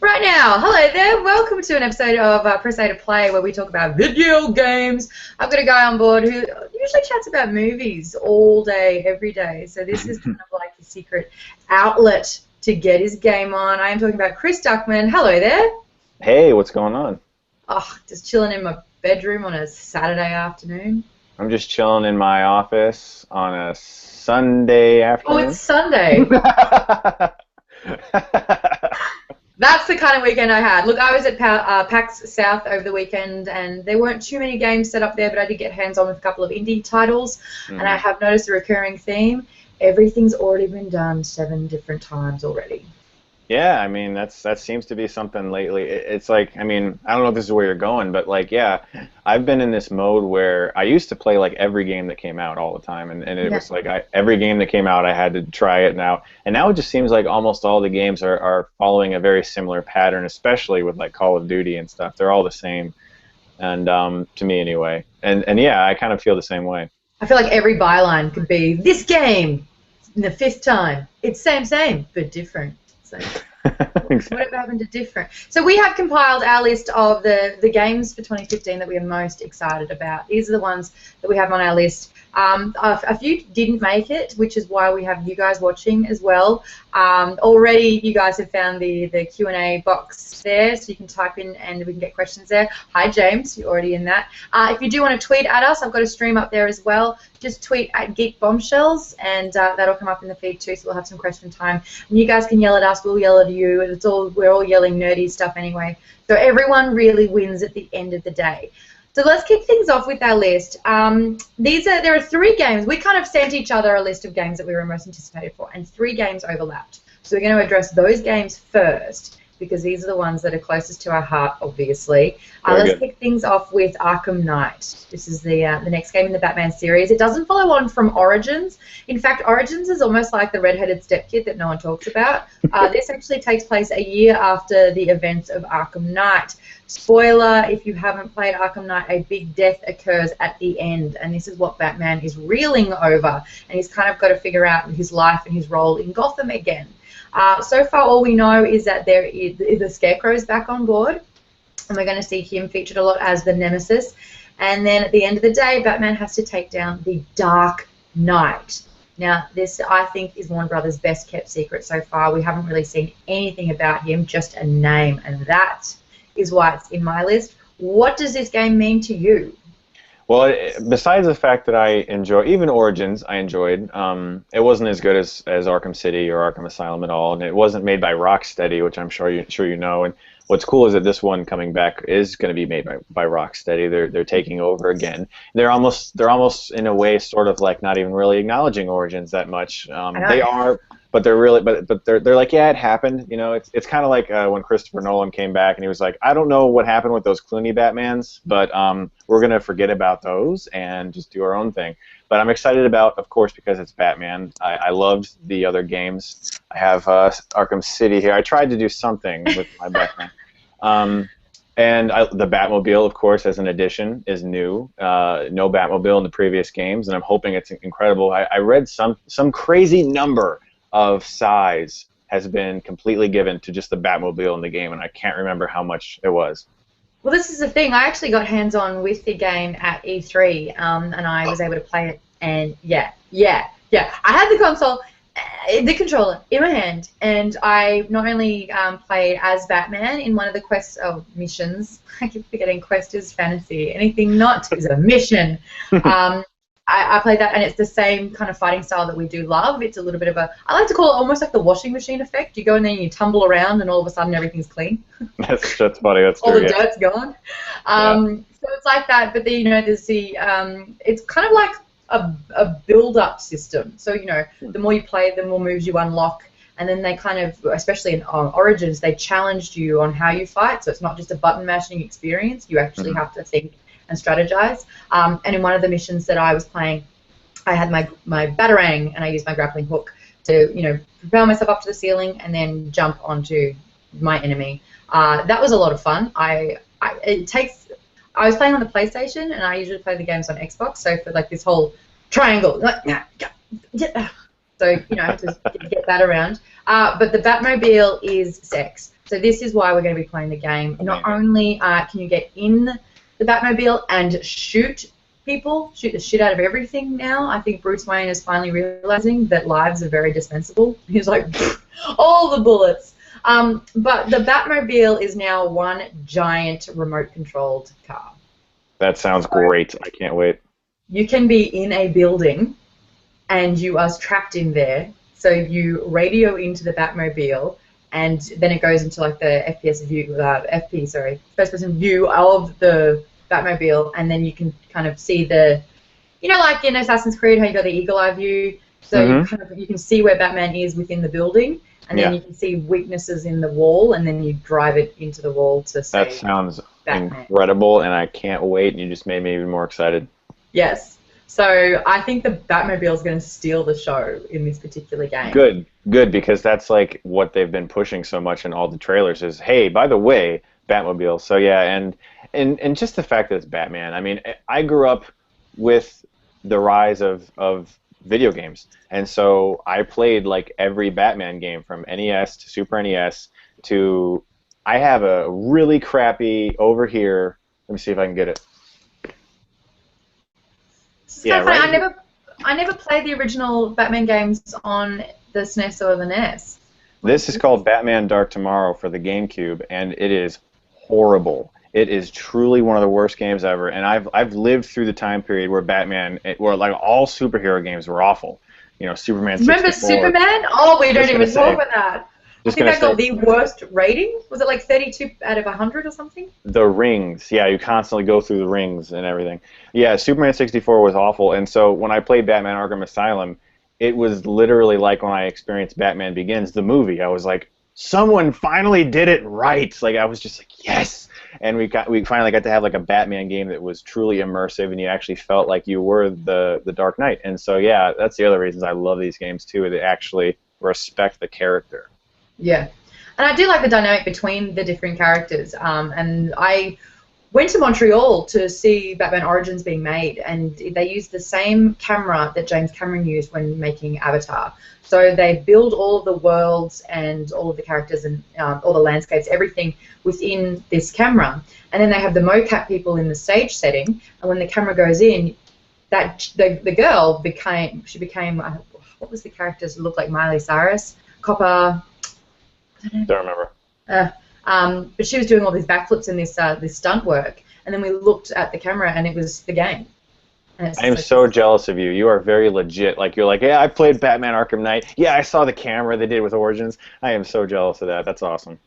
Right now, hello there, welcome to an episode of Press A to Play where we talk about video games. I've got a guy on board who usually chats about movies all day, every day, so this is kind of like his secret outlet to get his game on. I am talking about Chris Stuckmann. Hello there. Hey, what's going on? Oh, just chilling in my bedroom on a Saturday afternoon. I'm just chilling in my office on a Sunday afternoon. Oh, it's Sunday. That's the kind of weekend I had. Look, I was at PAX South over the weekend, and there weren't too many games set up there, but I did get hands-on with a couple of indie titles, and I have noticed a recurring theme. Everything's already been done 7 different times already. Yeah, I mean, that seems to be something lately. It's like, I mean, I don't know if this is where you're going, but like, yeah, I've been in this mode where I used to play like every game that came out all the time, and it was like every game that came out I had to try it now. And now it just seems like almost all the games are following a very similar pattern, especially with like Call of Duty and stuff. They're all the same, and to me anyway. And yeah, I kind of feel the same way. I feel like every byline could be, this game, in the 5th time, it's same, but different. So, Exactly. Whatever happened to different? So we have compiled our list of the games for 2015 that we are most excited about. These are the ones that we have on our list. A few didn't make it, which is why we have you guys watching as well. Already you guys have found the Q&A box there, so you can type in and we can get questions there. Hi James, you're already in that. If you do want to tweet at us, I've got a stream up there as well. Just tweet at Geek Bombshells, and that'll come up in the feed too, so we'll have some question time. And you guys can yell at us, we'll yell at you, and we're all yelling nerdy stuff anyway. So everyone really wins at the end of the day. So let's kick things off with our list. There are 3 games. We kind of sent each other a list of games that we were most anticipated for, and 3 games overlapped. So we're going to address those games first, because these are the ones that are closest to our heart, obviously. Let's kick things off with Arkham Knight. This is the next game in the Batman series. It doesn't follow on from Origins. In fact, Origins is almost like the redheaded stepkid that no one talks about. This actually takes place a year after the events of Arkham Knight. Spoiler, if you haven't played Arkham Knight, a big death occurs at the end, and this is what Batman is reeling over, and he's kind of got to figure out his life and his role in Gotham again. So far, all we know is that the Scarecrow's back on board, and we're going to see him featured a lot as the Nemesis. And then at the end of the day, Batman has to take down the Dark Knight. Now, this, I think, is Warner Brothers' best-kept secret so far. We haven't really seen anything about him, just a name, and that is why it's in my list. What does this game mean to you? Well, besides the fact that I enjoy, even Origins I enjoyed, it wasn't as good as Arkham City or Arkham Asylum at all, and it wasn't made by Rocksteady, which I'm sure you know. And what's cool is that this one coming back is going to be made by Rocksteady. They're taking over again. They're almost in a way sort of like not even really acknowledging Origins that much. They are. But they're really, but they're like, yeah, it happened. You know, it's kind of like when Christopher Nolan came back and he was like, I don't know what happened with those Clooney Batmans, but we're gonna forget about those and just do our own thing. But I'm excited about, of course, because it's Batman. I loved the other games. I have Arkham City here. I tried to do something with my Batman. And the Batmobile, of course, as an addition, is new. No Batmobile in the previous games, and I'm hoping it's incredible. I read some crazy number of size has been completely given to just the Batmobile in the game, and I can't remember how much it was. Well, this is the thing. I actually got hands-on with the game at E3, and I was able to play it, and yeah. I had the console, the controller in my hand, and I not only played as Batman in one of the missions. I keep forgetting quest is fantasy. Anything not is a mission. I played that, and it's the same kind of fighting style that we do love. It's a little bit of I like to call it almost like the washing machine effect. You go in there and you tumble around, and all of a sudden everything's clean. That's funny. That's true. All the dirt's gone. So it's like that, but then, you know, there's it's kind of like a build-up system. So, you know, the more you play, the more moves you unlock, and then they kind of, especially in Origins, they challenged you on how you fight. So it's not just a button-mashing experience. You actually have to think and strategize. And in one of the missions that I was playing, I had my Batarang, and I used my grappling hook to, you know, propel myself up to the ceiling and then jump onto my enemy. That was a lot of fun. I was playing on the PlayStation, and I usually play the games on Xbox, so for like this whole triangle, so, you know, I have to get that around. But the Batmobile is sex. So this is why we're going to be playing the game. Not only can you get in the Batmobile and shoot people, shoot the shit out of everything now. I think Bruce Wayne is finally realizing that lives are very dispensable. He's like, all the bullets. But the Batmobile is now one giant remote-controlled car. That sounds great. I can't wait. You can be in a building, and you are trapped in there. So you radio into the Batmobile, and then it goes into like the first-person view of the Batmobile, and then you can kind of see the, like in Assassin's Creed, how you got the eagle eye view. So you can see where Batman is within the building, and then you can see weaknesses in the wall, and then you drive it into the wall to save That sounds Batman. incredible, and I can't wait, and you just made me even more excited. Yes. So I think the Batmobile is going to steal the show in this particular game. Good, because that's like what they've been pushing so much in all the trailers is, hey, by the way, Batmobile. So yeah, and just the fact that it's Batman. I mean, I grew up with the rise of video games, and so I played like every Batman game from NES to Super NES to. I have a really crappy over here. Let me see if I can get it. Yeah, right. I never played the original Batman games on the SNES or the NES. This is called Batman Dark Tomorrow for the GameCube, and it is horrible. It is truly one of the worst games ever, and I've lived through the time period where where like all superhero games were awful. Superman 64. Remember Superman? Oh, we don't even talk about that. I think that got the worst rating. Was it like 32 out of 100 or something? The rings. Yeah, you constantly go through the rings and everything. Yeah, Superman 64 was awful, and so when I played Batman Arkham Asylum, it was literally like when I experienced Batman Begins, the movie. I was like, someone finally did it right. Like, I was just like, yes! And we finally got to have like a Batman game that was truly immersive, and you actually felt like you were the Dark Knight. And so, yeah, that's the other reasons I love these games, too. They actually respect the character. Yeah, and I do like the dynamic between the different characters. And I went to Montreal to see Batman Origins being made, and they used the same camera that James Cameron used when making Avatar. So they build all of the worlds and all of the characters and all the landscapes, everything within this camera. And then they have the mocap people in the stage setting, and when the camera goes in, the girl became what was the characters that looked like Miley Cyrus? Copper. Don't remember. But she was doing all these backflips and this stunt work, and then we looked at the camera, and it was the game. I am so jealous of you. You are very legit. Like, you're like, yeah, I played Batman Arkham Knight. Yeah, I saw the camera they did with Origins. I am so jealous of that. That's awesome.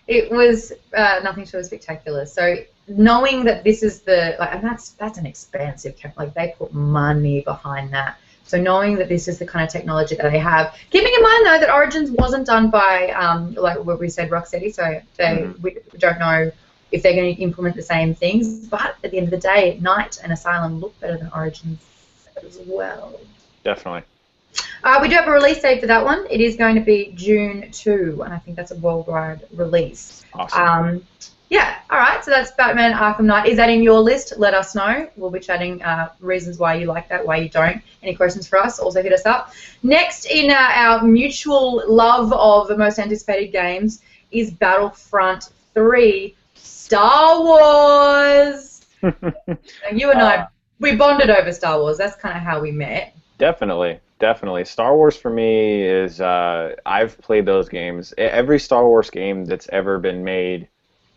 It was nothing short of spectacular. So knowing that this is and that's an expensive camera. Like, they put money behind that. So knowing that this is the kind of technology that they have, keeping in mind though that Origins wasn't done by like what we said, Rocksteady. So we don't know if they're going to implement the same things. But at the end of the day, Knight and Asylum look better than Origins as well. Definitely. We do have a release date for that one. It is going to be June 2, and I think that's a worldwide release. Awesome. Yeah, all right, so that's Batman Arkham Knight. Is that in your list? Let us know. We'll be chatting reasons why you like that, why you don't. Any questions for us, also hit us up. Next in our mutual love of the most anticipated games is Battlefront 3 Star Wars. You and I, we bonded over Star Wars. That's kind of how we met. Definitely. Star Wars for me is, I've played those games. Every Star Wars game that's ever been made,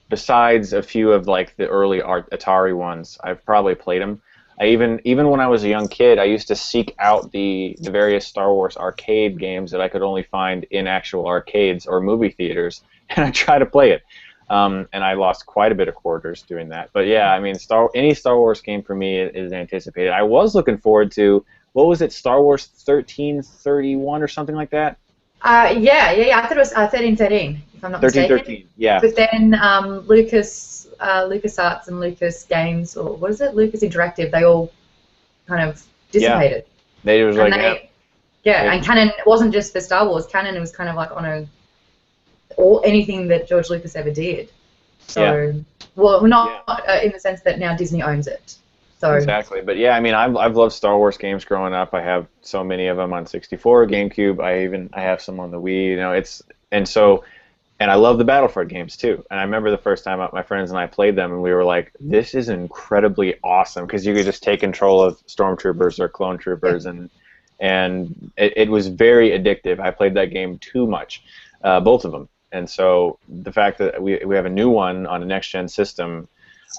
besides a few of like the early Atari ones, I've probably played them. Even when I was a young kid, I used to seek out the various Star Wars arcade games that I could only find in actual arcades or movie theaters, and I try to play it. And I lost quite a bit of quarters doing that. But yeah, I mean, any Star Wars game for me is anticipated. I was looking forward to, what was it, Star Wars 1331 or something like that? Yeah. I thought it was 1313, if I'm not mistaken. 1313, yeah. But then LucasArts and Lucas Games, or what is it, Lucas Interactive, they all kind of dissipated. Yeah. They was and canon wasn't just for Star Wars. Canon was kind of like on anything that George Lucas ever did. So, well, not in the sense that now Disney owns it. So. Exactly, but yeah, I mean, I've loved Star Wars games growing up. I have so many of them on 64, GameCube. I have some on the Wii. You know, And I love the Battlefront games too. And I remember the first time my friends and I played them, and we were like, "This is incredibly awesome," because you could just take control of stormtroopers or clone troopers, and it was very addictive. I played that game too much, both of them. And so the fact that we have a new one on a next-gen system,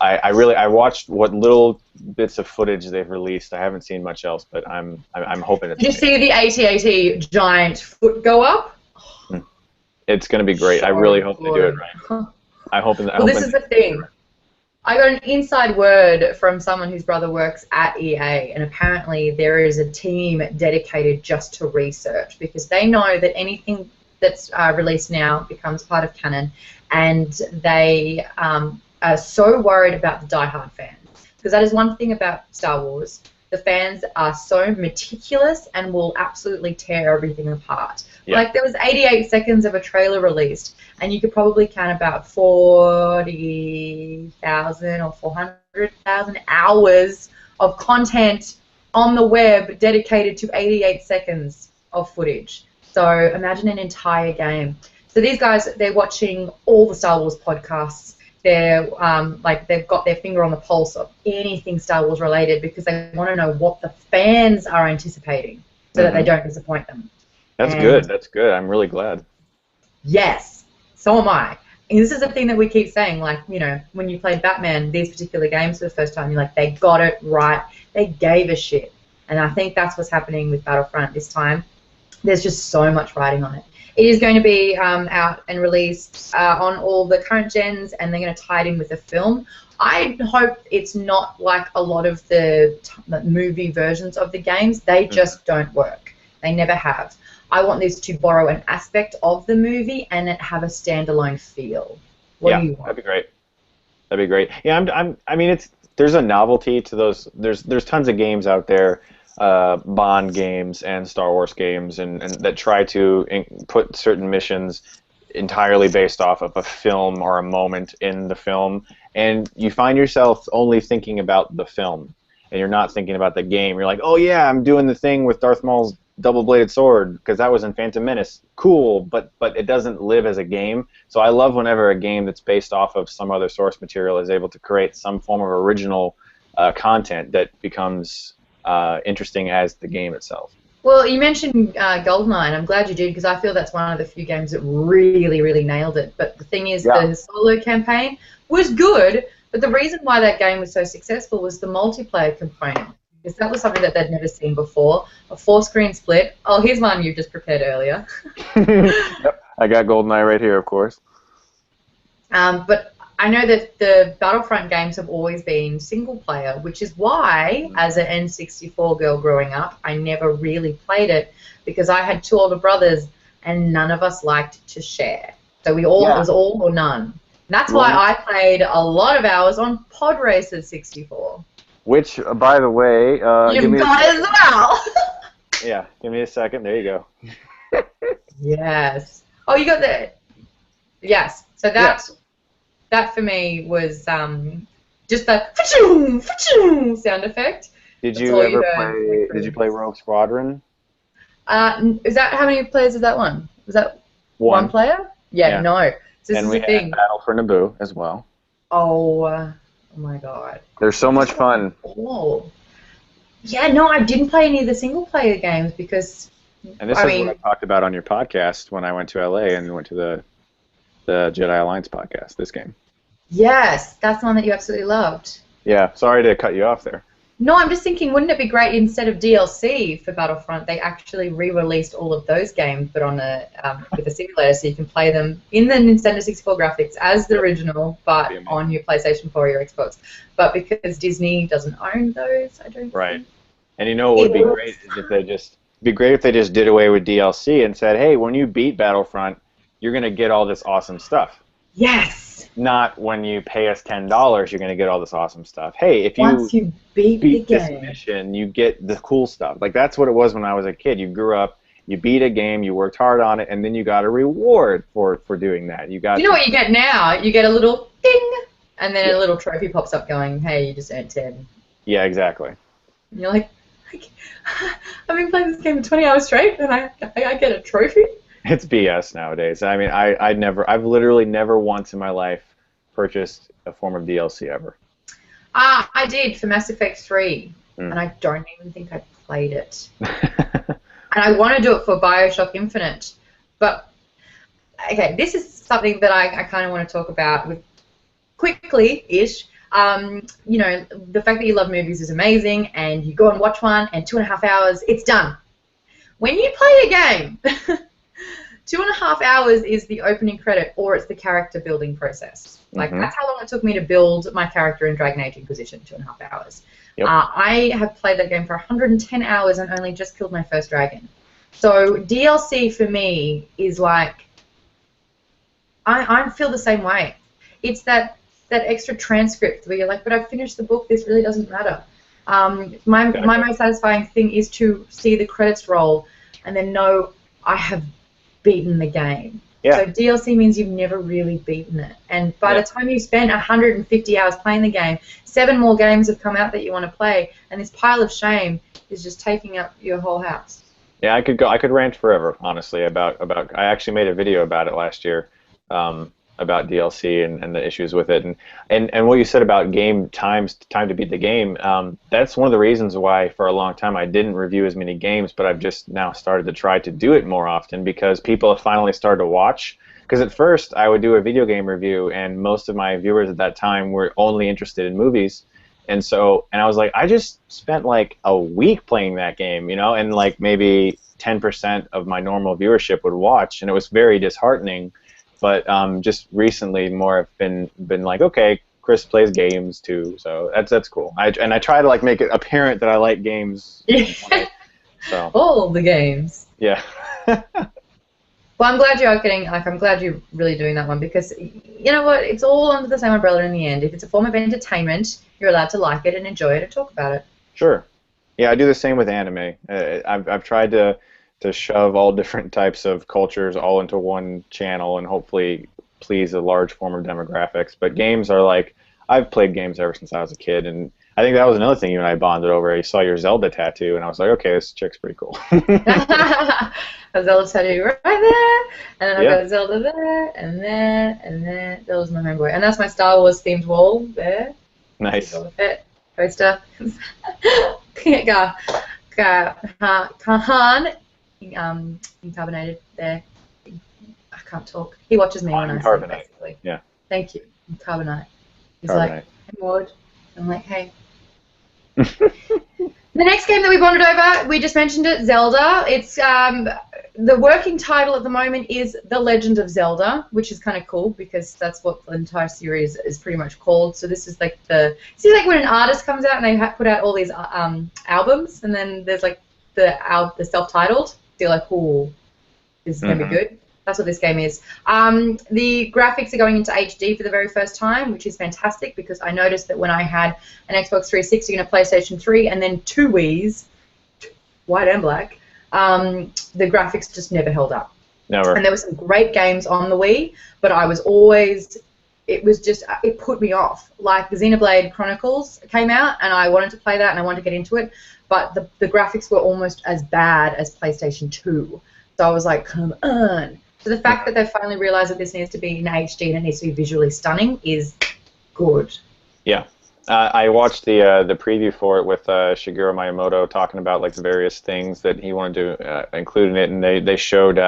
I watched what little bits of footage they've released. I haven't seen much else, but I'm hoping it's. Did you see the AT-AT giant foot go up? It's going to be great. I really hope they do it right. This is the thing. I got an inside word from someone whose brother works at EA, and apparently there is a team dedicated just to research, because they know that anything that's released now becomes part of canon, and they are so worried about the diehard fans, because that is one thing about Star Wars. The fans are so meticulous and will absolutely tear everything apart. Yeah. Like, there was 88 seconds of a trailer released, and you could probably count about 40,000 or 400,000 hours of content on the web dedicated to 88 seconds of footage. So imagine an entire game. So these guys, they're watching all the Star Wars podcasts. They're they've got their finger on the pulse of anything Star Wars related, because they want to know what the fans are anticipating, so that they don't disappoint them. That's good. That's good. I'm really glad. Yes, so am I. And this is the thing that we keep saying, like, you know, when you played Batman, these particular games for the first time, you're like, they got it right. They gave a shit. And I think that's what's happening with Battlefront this time. There's just so much riding on it. It is going to be out and released on all the current gens, and they're going to tie it in with a film. I hope it's not like a lot of the movie versions of the games. They just don't work. They never have. I want this to borrow an aspect of the movie and it have a standalone feel. What do you want? That'd be great. That'd be great. Yeah, I mean, there's a novelty to those. There's tons of games out there. Bond games and Star Wars games, and that try to put certain missions entirely based off of a film or a moment in the film, and you find yourself only thinking about the film, and you're not thinking about the game. You're like, oh yeah, I'm doing the thing with Darth Maul's double-bladed sword because that was in Phantom Menace. Cool, but it doesn't live as a game. So I love whenever a game that's based off of some other source material is able to create some form of original content that becomes interesting as the game itself. Well, you mentioned GoldenEye, and I'm glad you did, because I feel that's one of the few games that really, really nailed it. But the thing is, the solo campaign was good, but the reason why that game was so successful was the multiplayer component, because that was something that they'd never seen before. A 4-screen split. Oh, here's one you just prepared earlier. Yep, I got GoldenEye right here, of course. But I know that the Battlefront games have always been single-player, which is why, as an N64 girl growing up, I never really played it, because I had 2 older brothers, and none of us liked to share. So it was all or none. And that's why I played a lot of hours on Pod Racer 64. Which, by the way... You've got as well! Yeah, give me a second. There you go. Yes. Oh, you got the... Yes. So that's... Yeah. That for me was just the fa-choom, fa-choom sound effect. Did you ever play? Did you play Rogue Squadron? Is that how many players is that one? Was that one player? Yeah, no. So this and is we the thing. had Battle for Naboo as well. Oh my God. They're so much fun. Oh. Yeah, no, I didn't play any of the single player games because. And this is what I talked about on your podcast when I went to LA and went to the Jedi Alliance podcast, this game. Yes, that's the one that you absolutely loved. Yeah, sorry to cut you off there. No, I'm just thinking, wouldn't it be great instead of DLC for Battlefront, they actually re-released all of those games, but on with a simulator, so you can play them in the Nintendo 64 graphics as the original, but on your PlayStation 4 or your Xbox. But because Disney doesn't own those, I don't think. And you know what would be great is if they just did away with DLC and said, hey, when you beat Battlefront, you're going to get all this awesome stuff. Yes. Not when you pay us $10, you're going to get all this awesome stuff. Hey, if once you beat this mission, you get the cool stuff. Like, that's what it was when I was a kid. You grew up, you beat a game, you worked hard on it, and then you got a reward for doing that. You know what you get now? You get a little ding, and then a little trophy pops up going, hey, you just earned 10. Yeah, exactly. And you're like, I've been playing this game for 20 hours straight, and I get a trophy? It's BS nowadays. I mean, I've literally never once in my life purchased a form of DLC ever. I did for Mass Effect 3, Mm. and I don't even think I played it. And I want to do it for Bioshock Infinite. But, okay, this is something that I kind of want to talk about with quickly-ish. You know, the fact that you love movies is amazing, and you go and watch one, and 2.5 hours, it's done. When you play a game, 2.5 hours is the opening credit, or it's the character building process. Like, that's how long it took me to build my character in Dragon Age Inquisition, 2.5 hours. Yep. I have played that game for 110 hours and only just killed my first dragon. So DLC for me is like, I feel the same way. It's that extra transcript where you're like, but I've finished the book, this really doesn't matter. My most satisfying thing is to see the credits roll and then know I have beaten the game. Yeah. So DLC means you've never really beaten it. And by the time you've spent 150 hours playing the game, 7 more games have come out that you want to play, and this pile of shame is just taking up your whole house. Yeah, I could rant forever, honestly, about I actually made a video about it last year. About DLC and the issues with it, and what you said about time to beat the game, that's one of the reasons why for a long time I didn't review as many games, but I've just now started to try to do it more often because people have finally started to watch. Because at first I would do a video game review and most of my viewers at that time were only interested in movies, and I was like, I just spent like a week playing that game, you know, and like maybe 10% of my normal viewership would watch, and it was very disheartening. But just recently, more have been like, okay, Chris plays games too, so that's cool. I try to like make it apparent that I like games. So all the games. Yeah. Well, I'm glad I'm glad you're really doing that one because you know what? It's all under the same umbrella in the end. If it's a form of entertainment, you're allowed to like it and enjoy it and talk about it. Sure. Yeah, I do the same with anime. I've tried to shove all different types of cultures all into one channel and hopefully please a large form of demographics. But games are like, I've played games ever since I was a kid, and I think that was another thing you and I bonded over. I saw your Zelda tattoo, and I was like, okay, this chick's pretty cool. A Zelda tattoo right there, and then I've got a Zelda there, and there, and there. That was my homeboy. And that's my Star Wars themed wall there. Nice. Poster. Kahan. Incarbonated there. I can't talk. He watches me when I say basically. Yeah. Thank you. Carbonite. He's Carbonite. like, hey, Maude. I'm like, hey. The next game that we bonded over, we just mentioned it, Zelda. It's the working title at the moment is The Legend of Zelda, which is kind of cool because that's what the entire series is pretty much called. So this is like when an artist comes out and they put out all these albums, and then there's like the self-titled. Feel like, oh, this is going to be good. That's what this game is. The graphics are going into HD for the very first time, which is fantastic because I noticed that when I had an Xbox 360 and a PlayStation 3 and then 2 Wiis, white and black, the graphics just never held up. Never. And there were some great games on the Wii, but I was always, it put me off. Like the Xenoblade Chronicles came out and I wanted to play that and I wanted to get into it, but the graphics were almost as bad as PlayStation 2. So I was like, come on. So the fact that they finally realized that this needs to be in HD and it needs to be visually stunning is good. Yeah. I watched the preview for it with Shigeru Miyamoto talking about like the various things that he wanted to include in it, and they showed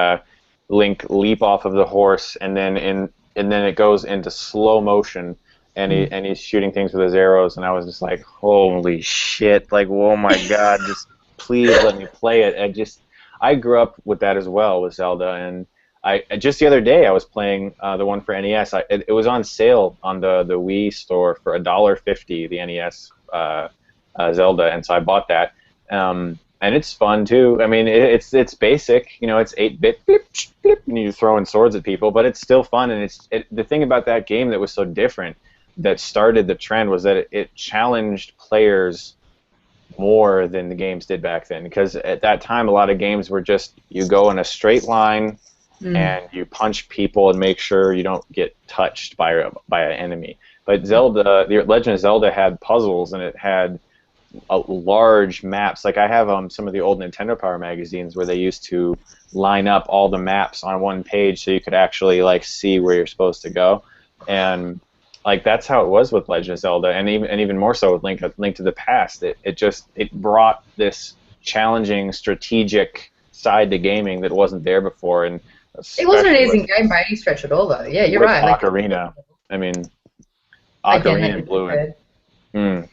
Link leap off of the horse, and then it goes into slow motion, and he's shooting things with his arrows, and I was just like, holy shit! Like, oh my god, just please let me play it. I grew up with that as well with Zelda, and just the other day I was playing the one for NES. It was on sale on the Wii store for $1.50, the NES Zelda, and so I bought that. And it's fun too. I mean, it's basic, you know, it's 8-bit, blip, blip, and you're throwing swords at people, but it's still fun. And the thing about that game that was so different, that started the trend, was that it challenged players more than the games did back then. Because at that time, a lot of games were just you go in a straight line. And you punch people and make sure you don't get touched by an enemy. But Zelda, the Legend of Zelda had puzzles, and it had large maps. Like I have some of the old Nintendo Power magazines where they used to line up all the maps on one page so you could actually like see where you're supposed to go, and like that's how it was with Legend of Zelda, and even more so with Link to the Past. It brought this challenging strategic side to gaming that wasn't there before, and it wasn't an easy game by any stretch at all, though. Yeah, you're right. Ocarina, I mean, Ocarina and Blue.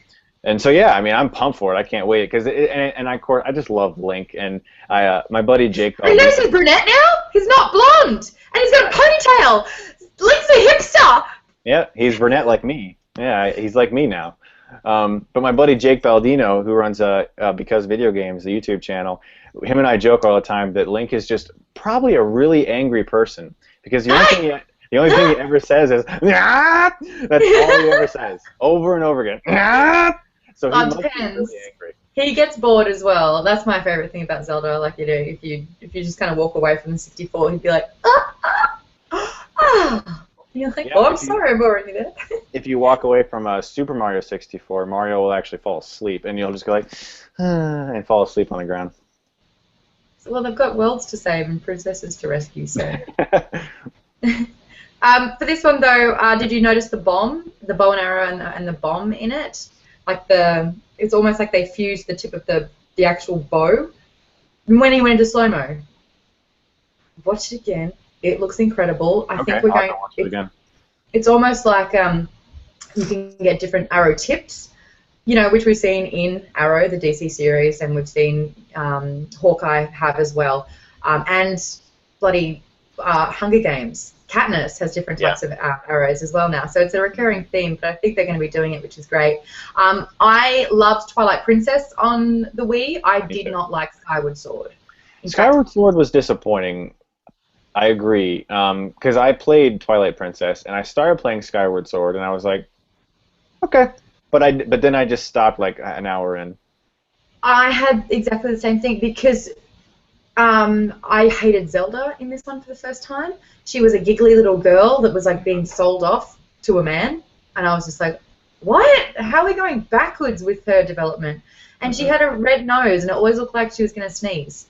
And so yeah, I mean, I'm pumped for it. I can't wait because I just love Link, and my buddy Jake. I know he's brunette now. He's not blonde, and he's got a ponytail. Link's a hipster. Yeah, he's brunette like me. Yeah, he's like me now. But my buddy Jake Baldino, who runs Because Video Games, the YouTube channel, him and I joke all the time that Link is just probably a really angry person because the only thing he ever says is "Nah!" That's all he ever says, over and over again. "Nah!" So he must be really angry. He gets bored as well. That's my favorite thing about Zelda. Like, you know, if you just kind of walk away from the 64, he'd be like, You're like, yeah, I'm sorry, I'm boring you there. If you walk away from Super Mario 64, Mario will actually fall asleep, and you'll just go like, and fall asleep on the ground. Well, they've got worlds to save and princesses to rescue, so. For this one, though, did you notice the bow and arrow and the bomb in it? Like it's almost like they fused the tip of the actual bow. When he went into slow-mo. Watch it again. It looks incredible. I think we're going. Watch it again. It's almost like you can get different arrow tips, you know, which we've seen in Arrow, the DC series, and we've seen Hawkeye have as well, and bloody Hunger Games. Katniss has different types of arrows as well now, so it's a recurring theme. But I think they're going to be doing it, which is great. I loved Twilight Princess on the Wii. I did not like Skyward Sword. Skyward Sword was disappointing. I agree, because I played Twilight Princess and I started playing Skyward Sword and I was like, okay, but then I just stopped like an hour in. I had exactly the same thing because I hated Zelda in this one for the first time. She was a giggly little girl that was like being sold off to a man, and I was just like, what? How are we going backwards with her development? And she had a red nose and it always looked like she was going to sneeze.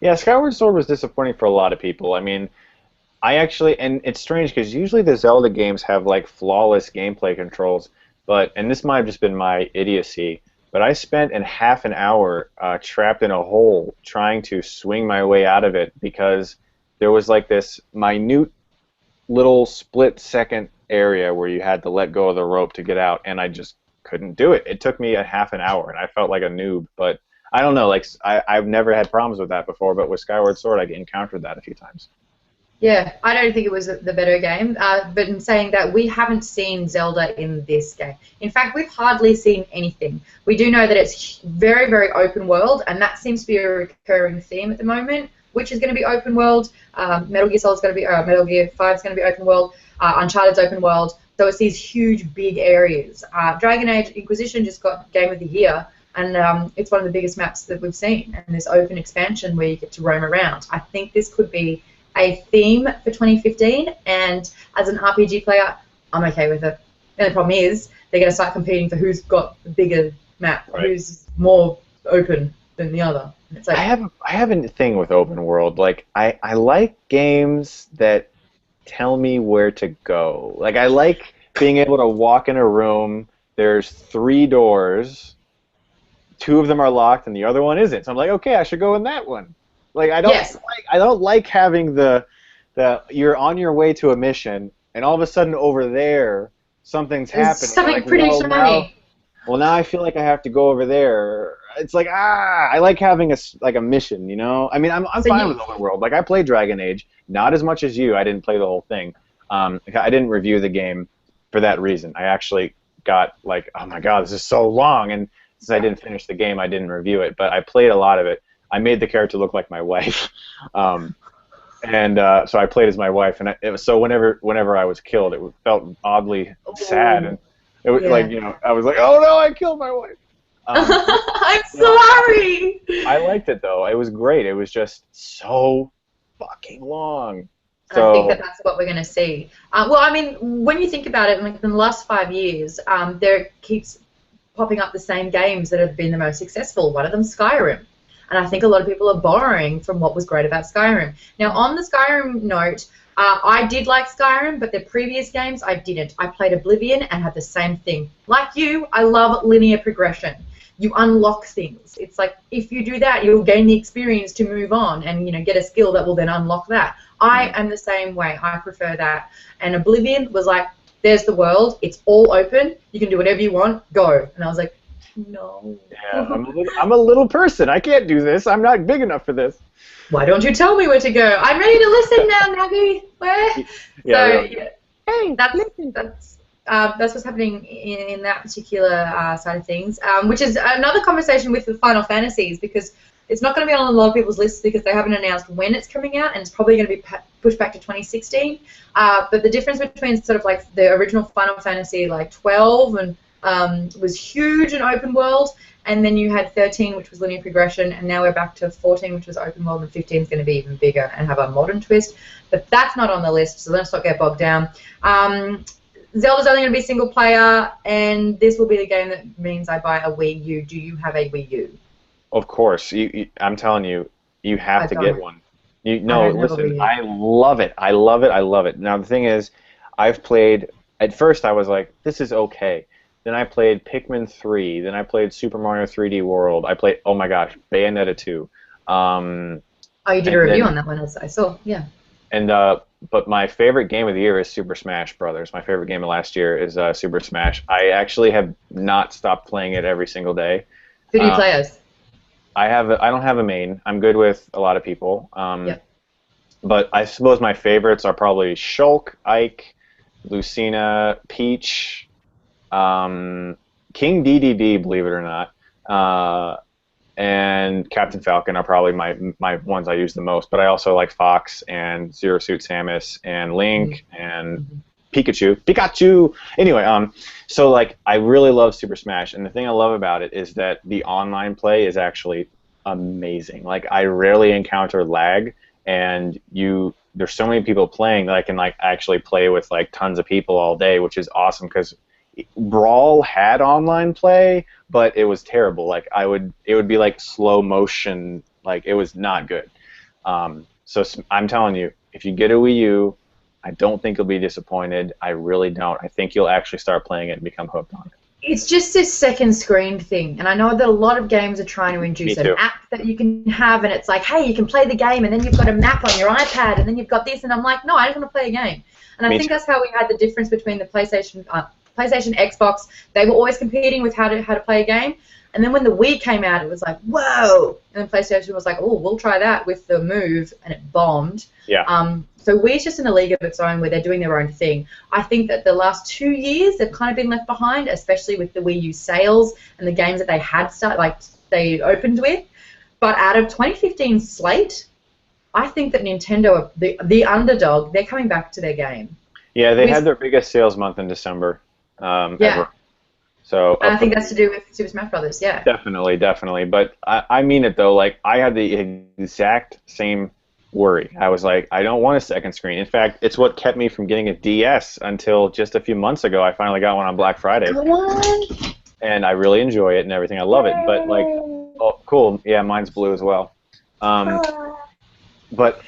Yeah, Skyward Sword was disappointing for a lot of people. I mean, and it's strange because usually the Zelda games have like flawless gameplay controls, and this might have just been my idiocy, but I spent half an hour trapped in a hole trying to swing my way out of it because there was like this minute little split-second area where you had to let go of the rope to get out, and I just couldn't do it. It took me half an hour, and I felt like a noob, but I don't know, like I've never had problems with that before, but with Skyward Sword I encountered that a few times. Yeah, I don't think it was the better game, but in saying that, we haven't seen Zelda in this game. In fact, we've hardly seen anything. We do know that it's very, very open world, and that seems to be a recurring theme at the moment, which is going to be open world. Metal Gear 5 is going to be open world. Uncharted's open world. So it's these huge, big areas. Dragon Age Inquisition just got Game of the Year, and it's one of the biggest maps that we've seen, and this open expansion where you get to roam around. I think this could be a theme for 2015, and as an RPG player, I'm okay with it. And the problem is, they're going to start competing for who's got the bigger map, who's more open than the other. It's like, I have a thing with open world. Like, I like games that tell me where to go. Like, I like being able to walk in a room, there's 3 doors, 2 of them are locked and the other one isn't. So I'm like, okay, I should go in that one. Like I don't like having the you're on your way to a mission and all of a sudden over there something's happening. Something like, pretty shiny. Now I feel like I have to go over there. It's like I like having a mission, you know? I mean, I'm fine with open world. Like I played Dragon Age, not as much as you. I didn't play the whole thing. I didn't review the game for that reason. I actually got like, oh my god, this is so long, and since I didn't finish the game, I didn't review it. But I played a lot of it. I made the character look like my wife, so I played as my wife. And so whenever I was killed, it felt oddly sad, and it was like, you know, I was like, oh no, I killed my wife. I'm sorry. I liked it though. It was great. It was just so fucking long. So, I think that's what we're going to see. Well, I mean, when you think about it, like in the last 5 years, there keeps popping up the same games that have been the most successful. One of them, Skyrim. And I think a lot of people are borrowing from what was great about Skyrim. Now, on the Skyrim note, I did like Skyrim, but the previous games I didn't. I played Oblivion and had the same thing. Like you, I love linear progression. You unlock things. It's like if you do that, you'll gain the experience to move on and, you know, get a skill that will then unlock that. I am the same way. I prefer that. And Oblivion was like, there's the world. It's all open. You can do whatever you want. Go. And I was like, no. Yeah, I'm a little person. I can't do this. I'm not big enough for this. Why don't you tell me where to go? I'm ready to listen now, Naggy. Where? Yeah, So, yeah. Hey, that's what's happening in that particular side of things, which is another conversation with the Final Fantasies, because it's not going to be on a lot of people's lists because they haven't announced when it's coming out, and it's probably going to be pushed back to 2016. But the difference between sort of like the original Final Fantasy, like 12, and was huge in open world, and then you had 13, which was linear progression, and now we're back to 14, which was open world, and 15 is going to be even bigger and have a modern twist. But that's not on the list, so let's not get bogged down. Zelda's only going to be single player, and this will be the game that means I buy a Wii U. Do you have a Wii U? Of course. I'm telling you, you have to get one. Listen, I love it. I love it. I love it. Now, the thing is, I've played, at first I was like, this is okay. Then I played Pikmin 3. Then I played Super Mario 3D World. I played, oh my gosh, Bayonetta 2. Oh, you did a review on that one, I saw, yeah. And but my favorite game of the year is Super Smash Brothers. My favorite game of last year is Super Smash. I actually have not stopped playing it every single day. Who do you play as? I don't have a main. I'm good with a lot of people. Yep. But I suppose my favorites are probably Shulk, Ike, Lucina, Peach, King DDD, believe it or not, and Captain Falcon are probably my ones I use the most. But I also like Fox and Zero Suit Samus and Link and Pikachu. Anyway, so like I really love Super Smash, and the thing I love about it is that the online play is actually amazing. Like I rarely encounter lag, and there's so many people playing that I can like actually play with like tons of people all day, which is awesome because Brawl had online play, but it was terrible. Like it would be like slow motion, like it was not good. So I'm telling you, if you get a Wii U, I don't think you'll be disappointed. I really don't. I think you'll actually start playing it and become hooked on it. It's just this second screen thing, and I know that a lot of games are trying to induce an app that you can have, and it's like, hey, you can play the game, and then you've got a map on your iPad, and then you've got this, and I'm like, no, I just want to play a game. And I think that's how we had the difference between the PlayStation, Xbox. They were always competing with how to play a game. And then when the Wii came out, it was like, whoa! And then PlayStation was like, oh, we'll try that with the Move, and it bombed. Yeah. So Wii's just in a league of its own where they're doing their own thing. I think that the last 2 years they've kind of been left behind, especially with the Wii U sales and the games that they had they opened with. But out of 2015's slate, I think that Nintendo, the underdog, they're coming back to their game. Yeah, they had their biggest sales month in December. Ever. So and I think that's to do with Super Smash Brothers, yeah. Definitely. But I mean it though. Like I had the exact same worry. I was like, I don't want a second screen. In fact, it's what kept me from getting a DS until just a few months ago. I finally got one on Black Friday. Come on. And I really enjoy it and everything. I love it. But like, oh, cool. Yeah, mine's blue as well. But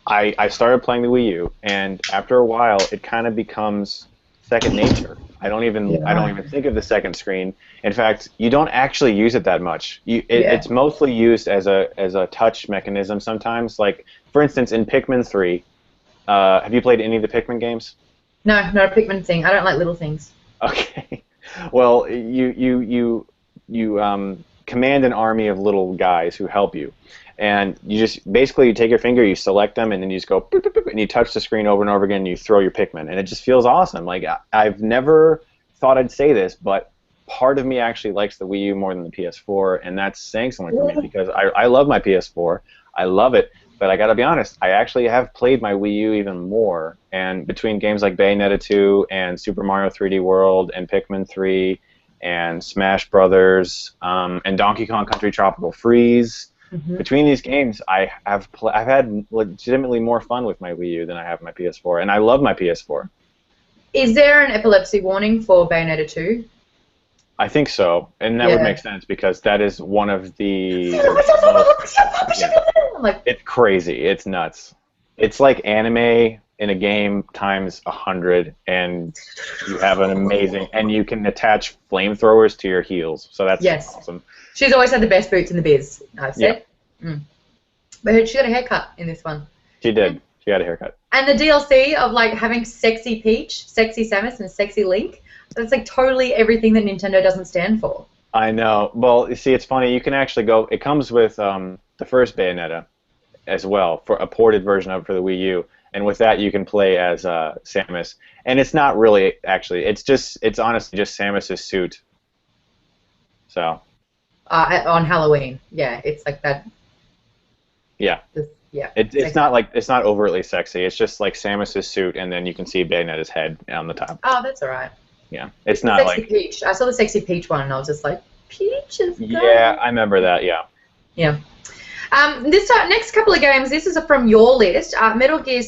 I started playing the Wii U, and after a while, it kind of becomes second nature. I don't even think of the second screen. In fact, you don't actually use it that much. It's mostly used as a touch mechanism sometimes. Like for instance, in Pikmin 3, have you played any of the Pikmin games? No, not a Pikmin thing. I don't like little things. Okay. Well, you command an army of little guys who help you. And you just basically you take your finger, you select them, and then you just go boop, boop, boop, and you touch the screen over and over again, and you throw your Pikmin, and it just feels awesome. Like I've never thought I'd say this, but part of me actually likes the Wii U more than the PS4, and that's saying something for me because I love my PS4, I love it, but I gotta be honest, I actually have played my Wii U even more, and between games like Bayonetta 2 and Super Mario 3D World and Pikmin 3 and Smash Brothers and Donkey Kong Country Tropical Freeze. Mm-hmm. Between these games, I've had legitimately more fun with my Wii U than I have my PS4, and I love my PS4. Is there an epilepsy warning for Bayonetta 2? I think so, and that would make sense because that is one of the I'm like, it's crazy. It's nuts. It's like anime in a game times 100, and you have an amazing, and you can attach flamethrowers to your heels. So that's awesome. She's always had the best boots in the biz, I've said. Yeah. But she got a haircut in this one. She did. She got a haircut. And the DLC of like having sexy Peach, sexy Samus, and sexy Link, that's like totally everything that Nintendo doesn't stand for. I know. Well, you see, it's funny. You can actually go. It comes with the first Bayonetta as well, for a ported version of it for the Wii U. And with that, you can play as Samus. And it's not really, actually. It's honestly just Samus's suit. So. On Halloween, yeah, it's like that. Yeah. Yeah. It's not overtly sexy. It's just like Samus's suit, and then you can see Bayonetta's head on the top. Oh, that's all right. Yeah, it's not sexy like Peach. I saw the sexy Peach one, and I was just like, Peach is good. Yeah, I remember that. Yeah. Yeah. This next couple of games, this is from your list. Metal Gear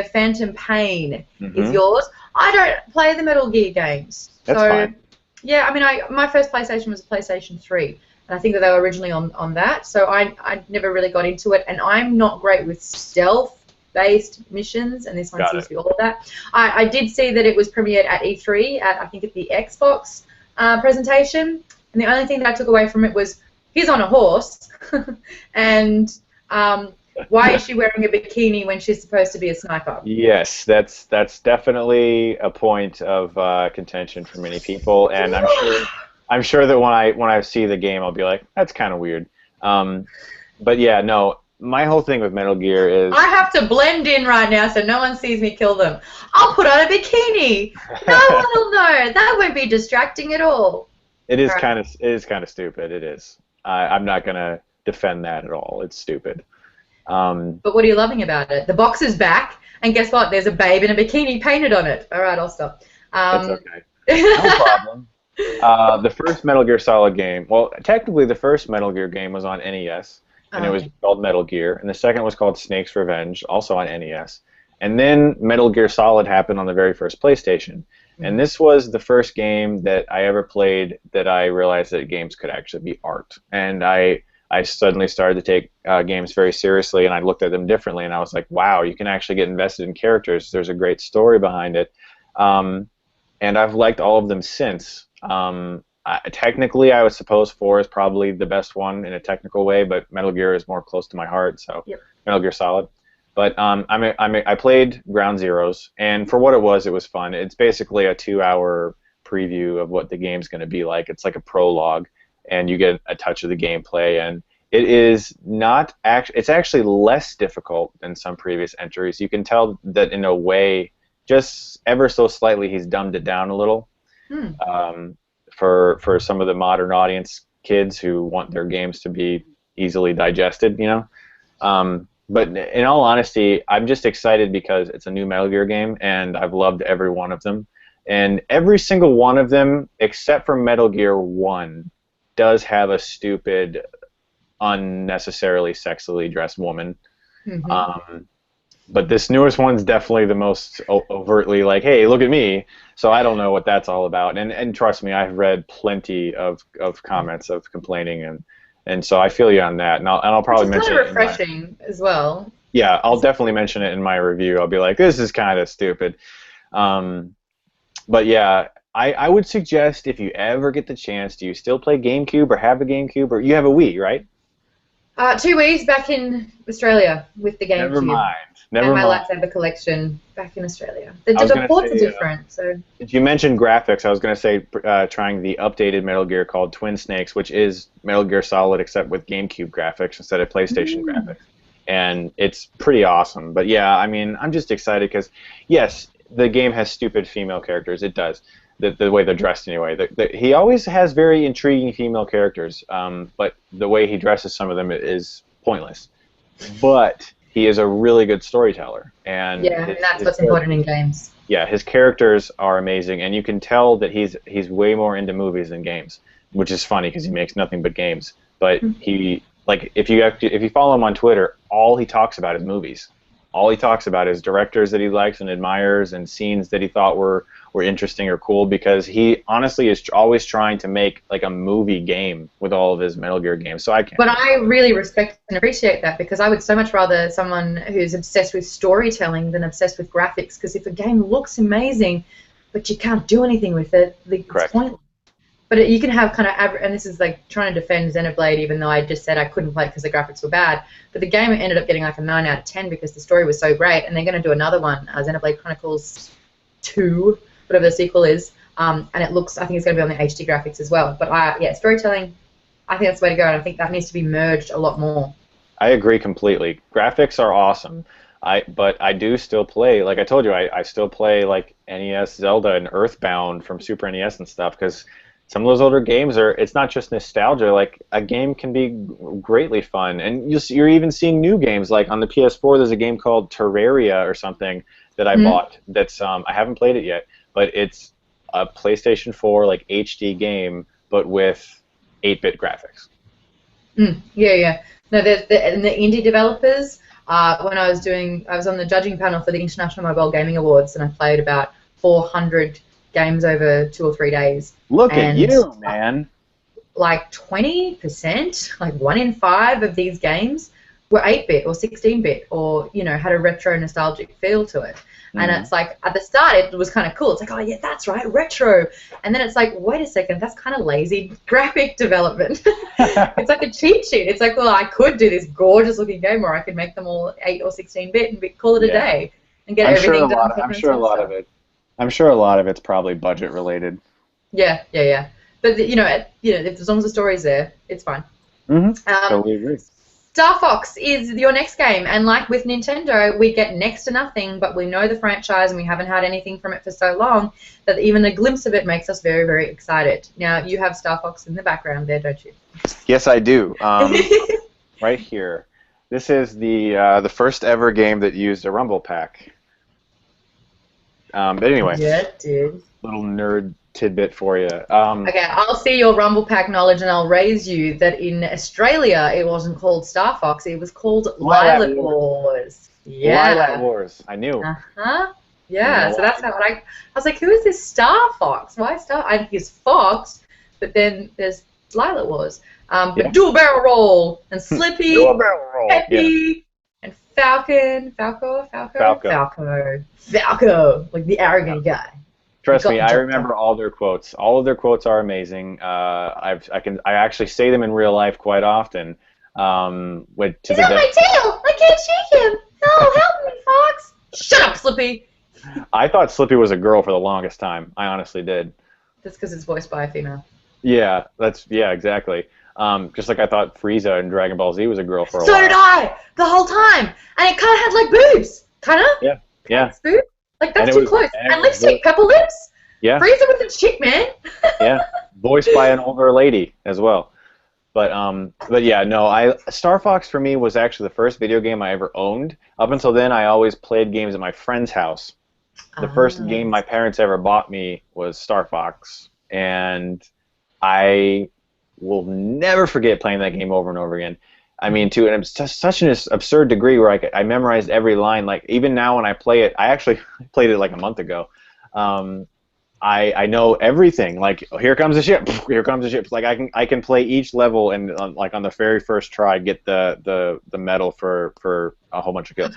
Phantom Pain is yours. I don't play the Metal Gear games. That's fine. Yeah, I mean, my first PlayStation was a PlayStation 3, and I think that they were originally on that, so I never really got into it, and I'm not great with stealth-based missions, and this one seems to be all of that. I did see that it was premiered at E3, I think at the Xbox presentation, and the only thing that I took away from it was, he's on a horse, and why is she wearing a bikini when she's supposed to be a sniper? Yes, that's definitely a point of contention for many people, and I'm sure that when I see the game, I'll be like, that's kind of weird. But yeah, no, my whole thing with Metal Gear is I have to blend in right now so no one sees me kill them. I'll put on a bikini. No one will know. That won't be distracting at all. It is kind of stupid. It is. I'm not gonna defend that at all. It's stupid. But what are you loving about it? The box is back, and guess what? There's a babe in a bikini painted on it. All right, I'll stop. That's okay. No problem. The first Metal Gear Solid game, well, technically the first Metal Gear game was on NES, and it was called Metal Gear, and the second was called Snake's Revenge, also on NES. And then Metal Gear Solid happened on the very first PlayStation. And this was the first game that I ever played that I realized that games could actually be art. And I suddenly started to take games very seriously, and I looked at them differently, and I was like, wow, you can actually get invested in characters. There's a great story behind it. And I've liked all of them since. Technically, I would suppose 4 is probably the best one in a technical way, but Metal Gear is more close to my heart, so Metal Gear Solid. But I played Ground Zeroes, and for what it was fun. It's basically a 2-hour preview of what the game's going to be like. It's like a prologue, and you get a touch of the gameplay, and it is not it's actually less difficult than some previous entries. You can tell that in a way, just ever so slightly, he's dumbed it down a little for some of the modern audience kids who want their games to be easily digested, you know. But in all honesty, I'm just excited because it's a new Metal Gear game, and I've loved every one of them. And every single one of them, except for Metal Gear 1, does have a stupid, unnecessarily sexily dressed woman. But this newest one's definitely the most overtly like, hey, look at me. So I don't know what that's all about. And trust me, I've read plenty of comments of complaining, and so I feel you on that. And I'll probably mention it. It's kind of refreshing as well. Yeah, I'll definitely mention it in my review. I'll be like, this is kind of stupid. But yeah, I would suggest if you ever get the chance, do you still play GameCube or have a GameCube? Or you have a Wii, right? 2 Wii's back in Australia with the GameCube. Never mind. And my lightsaber collection back in Australia. The ports are different. So. If you mentioned graphics, I was going to say trying the updated Metal Gear called Twin Snakes, which is Metal Gear Solid except with GameCube graphics instead of PlayStation graphics. And it's pretty awesome. But yeah, I mean, I'm just excited because, yes, the game has stupid female characters. It does. The way they're dressed anyway. He always has very intriguing female characters, but the way he dresses some of them is pointless. But he is a really good storyteller. And that's what's important in games. Yeah, his characters are amazing, and you can tell that he's way more into movies than games, which is funny because he makes nothing but games. But he, like, if you follow him on Twitter, all he talks about is movies. all he talks about is directors that he likes and admires and scenes that he thought were interesting or cool, because he honestly is always trying to make like a movie game with all of his Metal Gear games. So I can't. But I really respect and appreciate that, because I would so much rather someone who's obsessed with storytelling than obsessed with graphics, because if a game looks amazing but you can't do anything with it, it's pointless. But you can have kind of, and this is like trying to defend Xenoblade, even though I just said I couldn't play it because the graphics were bad. But the game ended up getting like a 9 out of 10 because the story was so great, and they're going to do another one, Xenoblade Chronicles 2, whatever the sequel is, and it looks, I think it's going to be on the HD graphics as well. But yeah, storytelling, I think that's the way to go, and I think that needs to be merged a lot more. I agree completely. Graphics are awesome. But I do still play, like I told you, I still play like NES Zelda and Earthbound from Super NES and stuff, because some of those older games it's not just nostalgia. Like, a game can be greatly fun, and you're even seeing new games. Like on the PS4, there's a game called Terraria or something that I bought. That's I haven't played it yet, but it's a PlayStation 4 like HD game, but with 8-bit graphics. Yeah. No, the indie developers. When I was on the judging panel for the International Mobile Gaming Awards, and I played about 400 games over 2 or 3 days. Look at you, man. Like 20%, like 1 in 5 of these games were 8-bit or 16-bit, or, you know, had a retro nostalgic feel to it. And it's like, at the start, it was kind of cool. It's like, oh, yeah, that's right, retro. And then it's like, wait a second, that's kind of lazy graphic development. It's like a cheat sheet. It's like, well, I could do this gorgeous-looking game, or I could make them all 8 or 16-bit and call it a day and get everything done. I'm sure a lot of it. I'm sure a lot of it's probably budget related. Yeah. But as long as the story's there, it's fine. Totally agree. Star Fox is your next game, and like with Nintendo, we get next to nothing, but we know the franchise and we haven't had anything from it for so long that even a glimpse of it makes us very, very excited. Now, you have Star Fox in the background there, don't you? Yes, I do. Right here. This is the first ever game that used a Rumble Pack. But anyway, yeah, it did. Little nerd tidbit for you. Okay, I'll see your Rumble Pack knowledge, and I'll raise you that in Australia it wasn't called Star Fox, it was called Lilac Wars. Yeah. Lilac Wars. I knew. Yeah, so that's how I was like, who is this Star Fox? Why Star? I think it's Fox, but then there's Lilac Wars. But Dual Barrel Roll and Slippy, Peppy, and Falco, like the arrogant guy. Trust me, I remember all their quotes. All of their quotes are amazing. I actually say them in real life quite often. He's on my tail. I can't shake him. Oh, help me, Fox. Shut up, Slippy. I thought Slippy was a girl for the longest time. I honestly did. That's because it's voiced by a female. Yeah, exactly. Just like I thought Frieza in Dragon Ball Z was a girl for a while. So did I, the whole time. And it kind of had like boobs. Kind of? Yeah. Boobs? Like, that's too close. And lipstick, purple lips. Yeah. Frieza with a chick, man. Yeah. Voiced by an older lady as well. But yeah, no, Star Fox for me was actually the first video game I ever owned. Up until then, I always played games at my friend's house. The first game my parents ever bought me was Star Fox. And I will never forget playing that game over and over again. I mean, to such an absurd degree where I memorized every line. Like, even now when I play it, I actually played it like a month ago. I know everything. Like, here comes a ship. Here comes a ship. Like, I can play each level and like on the very first try get the medal for a whole bunch of kills.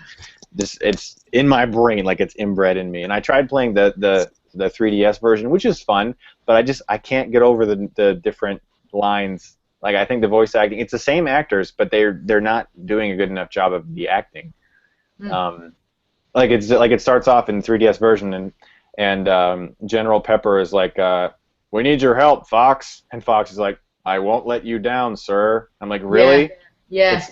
It's in my brain, like it's inbred in me. And I tried playing the 3DS version, which is fun, but I can't get over the different lines. Like, I think the voice acting, it's the same actors, but they're not doing a good enough job of the acting. Like it starts off in the 3DS version, and General Pepper is like, "We need your help, Fox," and Fox is like, "I won't let you down, sir." I'm like, really? Yeah.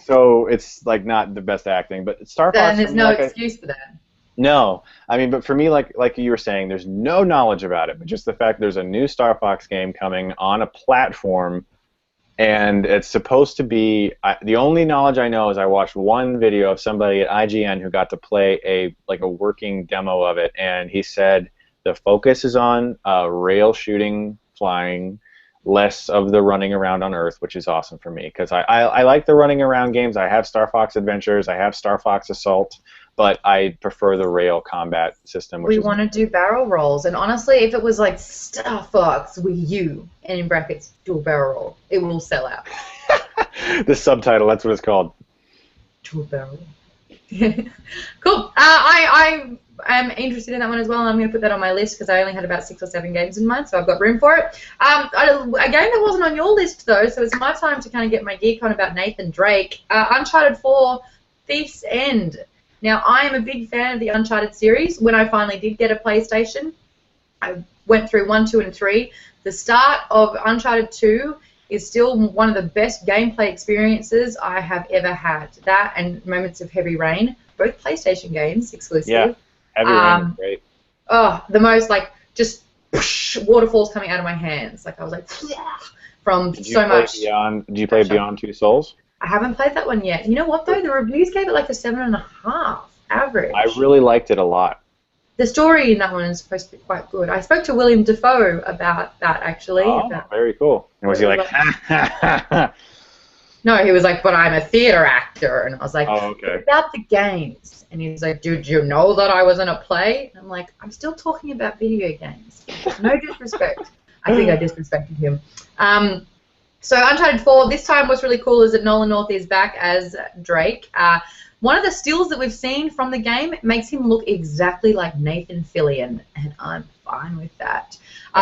It's like not the best acting, but Star Fox. And there's no excuse for that. No, I mean, but for me, like you were saying, there's no knowledge about it, but just the fact there's a new Star Fox game coming on a platform. And it's supposed to be, the only knowledge I know is I watched one video of somebody at IGN who got to play a working demo of it, and he said the focus is on rail shooting, flying, less of the running around on Earth, which is awesome for me because I like the running around games. I have Star Fox Adventures, I have Star Fox Assault, but I prefer the rail combat system. We want to do barrel rolls, and honestly, if it was like Star Fox Wii U, and in brackets, dual barrel roll, it will sell out. The subtitle, that's what it's called. Dual barrel. Cool. I am interested in that one as well, and I'm going to put that on my list because I only had about 6 or 7 games in mind, so I've got room for it. A game that wasn't on your list, though, so it's my time to kind of get my geek on about Nathan Drake. Uncharted 4, Thief's End. Now, I am a big fan of the Uncharted series. When I finally did get a PlayStation, I went through 1, 2, and 3. The start of Uncharted 2 is still one of the best gameplay experiences I have ever had. That and Moments of Heavy Rain, both PlayStation games exclusively. Yeah, Heavy Rain is great. Oh, the most, like, just whoosh, waterfalls coming out of my hands. Like, I was like, from so much. Did you play Beyond Two Souls? I haven't played that one yet. You know what, though? The reviews gave it like a 7.5 average. I really liked it a lot. The story in that one is supposed to be quite good. I spoke to William Dafoe about that, actually. Oh, very cool. And was he like, ha, ha, ha, ha? No, he was like, but I'm a theater actor. And I was like, oh, okay. What about the games? And he's like, did you know that I was in a play? And I'm like, I'm still talking about video games. No disrespect. I think I disrespected him. So Uncharted 4, this time what's really cool is that Nolan North is back as Drake. One of the stills that we've seen from the game makes him look exactly like Nathan Fillion, and I'm fine with that.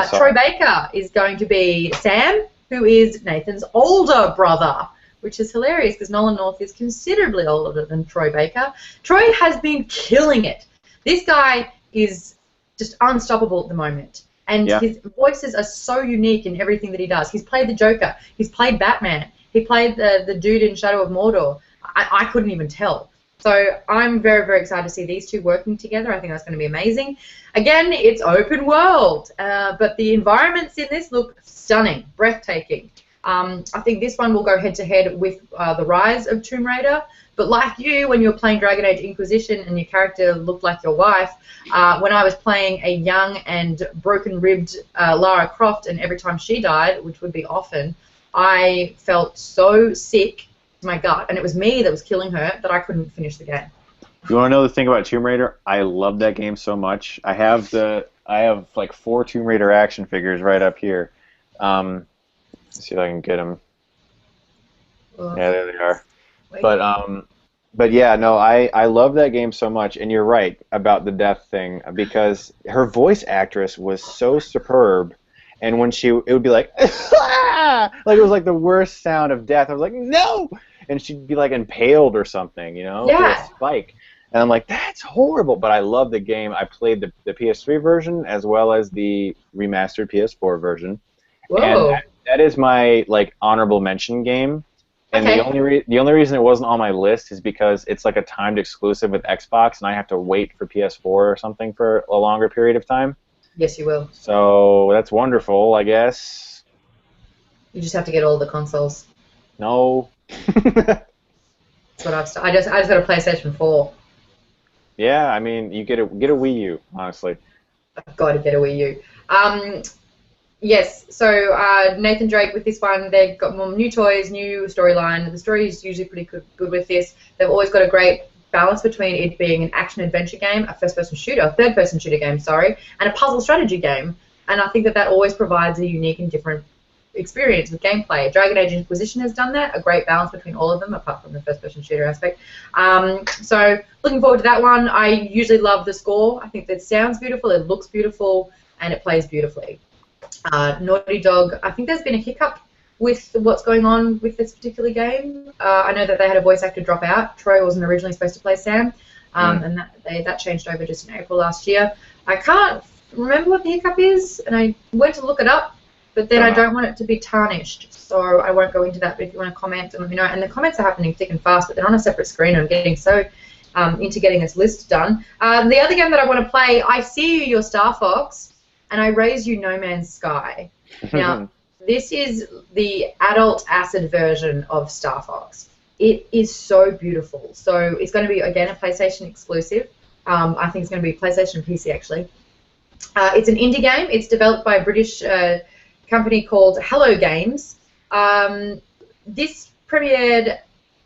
Troy Baker is going to be Sam, who is Nathan's older brother, which is hilarious because Nolan North is considerably older than Troy Baker. Troy has been killing it. This guy is just unstoppable at the moment. And his voices are so unique in everything that he does. He's played the Joker. He's played Batman. He played the dude in Shadow of Mordor. I couldn't even tell. So I'm very, very excited to see these two working together. I think that's going to be amazing. Again, it's open world, but the environments in this look stunning, breathtaking. I think this one will go head-to-head with the Rise of Tomb Raider. But like you, when you were playing Dragon Age Inquisition and your character looked like your wife, when I was playing a young and broken-ribbed Lara Croft, and every time she died, which would be often, I felt so sick to my gut, and it was me that was killing her, that I couldn't finish the game. You want to know the thing about Tomb Raider? I love that game so much. I have like 4 Tomb Raider action figures right up here. Let's see if I can get them. Yeah, there they are. Wait. But yeah, no, I love that game so much, and you're right about the death thing, because her voice actress was so superb, and when it would be like, like it was like the worst sound of death. I was like, no, and she'd be like impaled or something, you know, with a spike, and I'm like, that's horrible. But I love the game. I played the PS3 version as well as the remastered PS4 version. Whoa. And that is my like honorable mention game. And the only reason it wasn't on my list is because it's like a timed exclusive with Xbox, and I have to wait for PS4 or something for a longer period of time. Yes, you will. So that's wonderful, I guess. You just have to get all the consoles. No. That's what I just got a PlayStation 4. Yeah, I mean, you get a Wii U, honestly. I've got to get a Wii U. Yes, so Nathan Drake with this one, they've got more new toys, new storyline. The story is usually pretty good with this. They've always got a great balance between it being an action-adventure game, a third-person shooter game, sorry, and a puzzle strategy game. And I think that always provides a unique and different experience with gameplay. Dragon Age Inquisition has done that, a great balance between all of them, apart from the first-person shooter aspect. So looking forward to that one. I usually love the score. I think that sounds beautiful, it looks beautiful, and it plays beautifully. Naughty Dog, I think there's been a hiccup with what's going on with this particular game. I know that they had a voice actor drop out. Troy wasn't originally supposed to play Sam, and that changed over just in April last year. I can't remember what the hiccup is, and I went to look it up, but then I don't want it to be tarnished, so I won't go into that. But if you want to comment, and let me know. And the comments are happening thick and fast, but they're on a separate screen. I'm getting so into getting this list done. The other game that I want to play, I See You, Your Star Fox, and I Raise You, No Man's Sky. Now, this is the adult acid version of Star Fox. It is so beautiful. So it's going to be, again, a PlayStation exclusive. I think it's going to be PlayStation and PC, actually. It's an indie game. It's developed by a British company called Hello Games. This premiered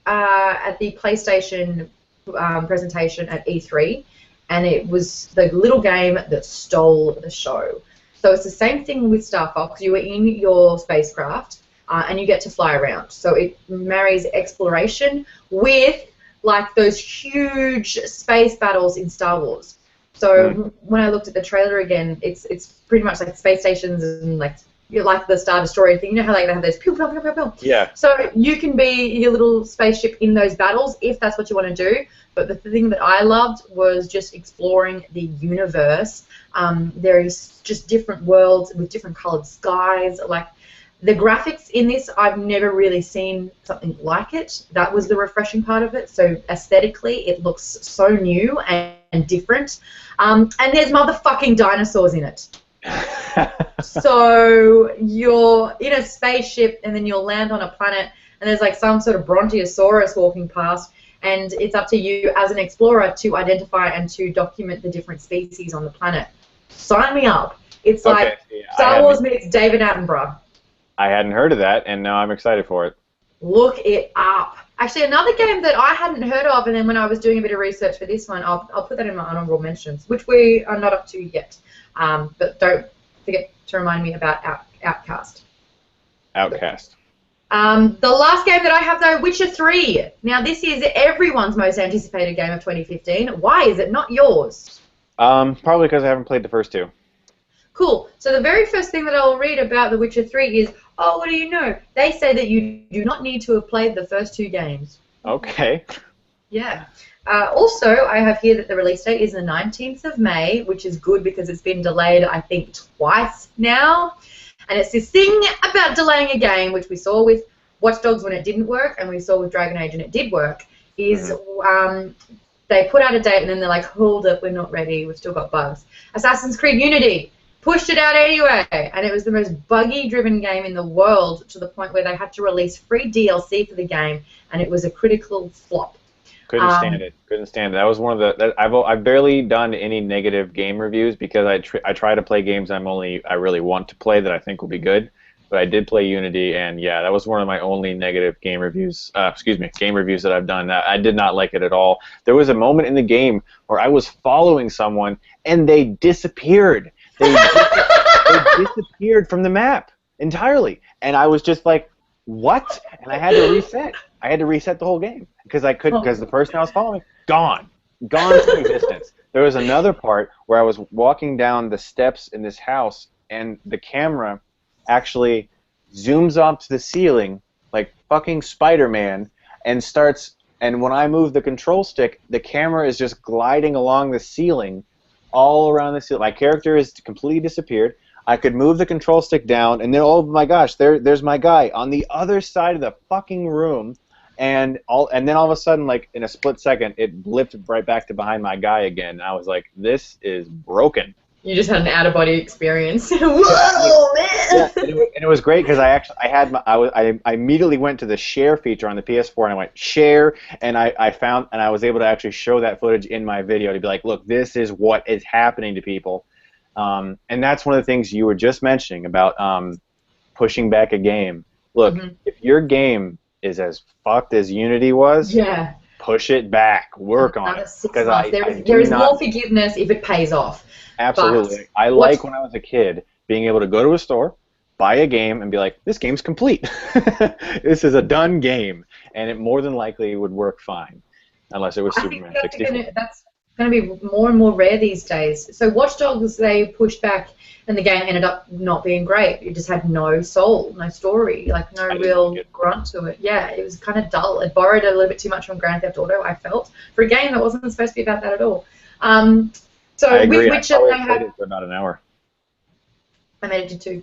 at the PlayStation presentation at E3, and it was the little game that stole the show. So it's the same thing with Star Fox. You are in your spacecraft, and you get to fly around. So it marries exploration with like those huge space battles in Star Wars. So when I looked at the trailer again, it's pretty much like space stations and like the Star Destroyer thing. You know how like they have those pew pew pew pew pew. Yeah. So you can be your little spaceship in those battles if that's what you want to do. But the thing that I loved was just exploring the universe. There is just different worlds with different colored skies. Like the graphics in this, I've never really seen something like it. That was the refreshing part of it. So aesthetically, it looks so new and different. And there's motherfucking dinosaurs in it. So you're in a spaceship and then you'll land on a planet and there's like some sort of brontosaurus walking past, and it's up to you as an explorer to identify and to document the different species on the planet. Sign me up. It's like Star Wars meets David Attenborough. I hadn't heard of that, and now I'm excited for it. Look it up. Actually, another game that I hadn't heard of, and then when I was doing a bit of research for this one, I'll put that in my honorable mentions, which we are not up to yet. But don't forget to remind me about Outcast. Outcast. The last game that I have, though, Witcher 3. Now, this is everyone's most anticipated game of 2015. Why is it not yours? Probably because I haven't played the first two. Cool. So the very first thing that I'll read about The Witcher 3 is, oh, what do you know? They say that you do not need to have played the first two games. Okay. Yeah. Also, I have here that the release date is the 19th of May, which is good because it's been delayed, I think, twice now. And it's this thing about delaying a game, which we saw with Watch Dogs when it didn't work, and we saw with Dragon Age and it did work, is they put out a date and then they're like, hold up, we're not ready, we've still got bugs. Assassin's Creed Unity pushed it out anyway, and it was the most buggy-driven game in the world to the point where they had to release free DLC for the game, and it was a critical flop. Couldn't stand it. Couldn't stand it. That was one of the. I've barely done any negative game reviews because I try to play games I really want to play that I think will be good. But I did play Unity, and yeah, that was one of my only negative game reviews. Game reviews that I've done. I did not like it at all. There was a moment in the game where I was following someone and they disappeared. They disappeared from the map entirely, and I was just like, "What?" And I had to reset. I had to reset the whole game because I couldn't, because the person I was following, gone from existence. There was another part where I was walking down the steps in this house, and the camera actually zooms up to the ceiling like fucking Spider-Man, and starts. And when I move the control stick, the camera is just gliding along the ceiling. All around the ceiling. My character is completely disappeared. I could move the control stick down, and then, oh my gosh, there's my guy on the other side of the fucking room, and then all of a sudden, like in a split second, it blipped right back to behind my guy again. I was like, this is broken. You just had an out-of-body experience. Whoa, man! Yeah, and it was great because I immediately went to the share feature on the PS4 and I went share, and I was able to actually show that footage in my video to be like, look, this is what is happening to people, and that's one of the things you were just mentioning about pushing back a game. Look, if your game is as fucked as Unity was, yeah, push it back, work on it. Because there is more forgiveness if it pays off. Absolutely. I like when I was a kid being able to go to a store, buy a game, and be like, this game's complete. This is a done game. And it more than likely would work fine, unless it was Superman 64. That's going to be more and more rare these days. So Watch Dogs, they pushed back, and the game ended up not being great. It just had no soul, no story, like no real grunt to it. Yeah, it was kind of dull. It borrowed a little bit too much from Grand Theft Auto, I felt, for a game that wasn't supposed to be about that at all. So I agree. With Witcher, I played it for about an hour. I made it to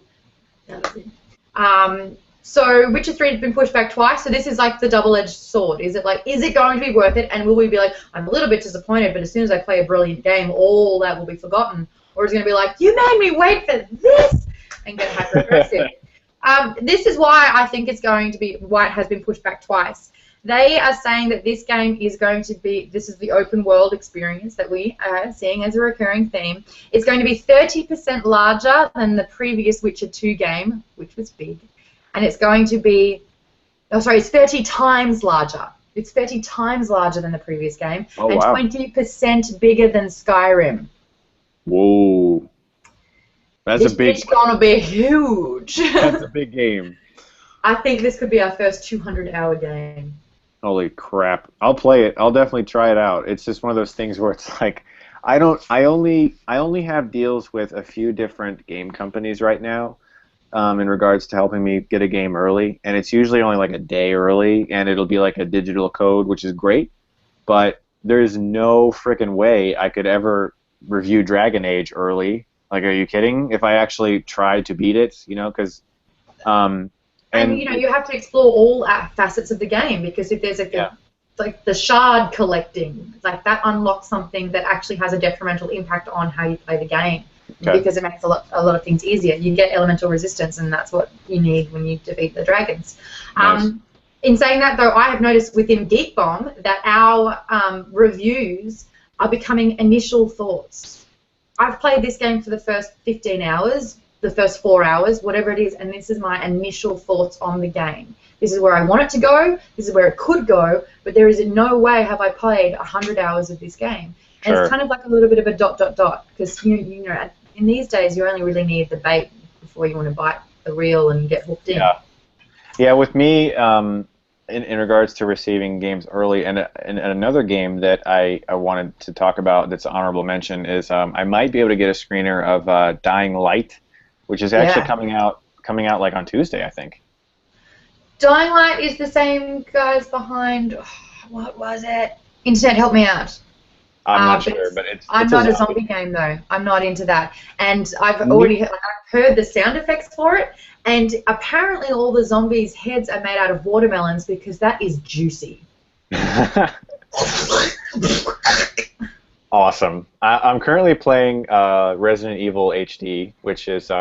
2. So Witcher 3 has been pushed back twice. So this is like the double-edged sword. Is it going to be worth it? And will we be like, I'm a little bit disappointed, but as soon as I play a brilliant game, all that will be forgotten? Or is it going to be like, you made me wait for this, and get hyper-aggressive? This is why I think why it has been pushed back twice. They are saying that this game is going to be, this is the open world experience that we are seeing as a recurring theme. It's going to be 30% larger than the previous Witcher 2 game, which was big. And it's going to be, it's 30 times larger. It's 30 times larger than the previous game, Oh, and wow. 20% bigger than Skyrim. Whoa. That's This a big. is gonna be huge. That's a big game. I think this could be our first 200-hour game. Holy crap. I'll play it. I'll definitely try it out. It's just one of those things where it's like I only have deals with a few different game companies right now in regards to helping me get a game early, and it's usually only like a day early, and it'll be like a digital code, which is great, but there's no freaking way I could ever review Dragon Age early. Like, are you kidding? If I actually tried to beat it, you know, because and you know, you have to explore all facets of the game, because if there's like the shard collecting, like that unlocks something that actually has a detrimental impact on how you play the game, because it makes a lot of things easier. You get elemental resistance, and that's what you need when you defeat the dragons. Nice. In saying that, though, I have noticed within Geek Bomb that our reviews are becoming initial thoughts. I've played this game for the first 15 hours, the first 4 hours, whatever it is, and this is my initial thoughts on the game. This is where I want it to go, this is where it could go, but there is in no way have I played 100 hours of this game. And Sure. it's kind of like a little bit of a ... because you know, in these days you only really need the bait before you want to bite the reel and get hooked in. Yeah, with me, in regards to receiving games early, and another game that I wanted to talk about that's an honorable mention is I might be able to get a screener of Dying Light, which is actually coming out like on Tuesday, I think. Dying Light is the same guys behind, what was it? Internet, help me out. I'm not sure, but it's I'm not a zombie game though. I'm not into that, and I've already I've heard the sound effects for it, and apparently all the zombies' heads are made out of watermelons because that is juicy. Awesome. I'm currently playing Resident Evil HD, which is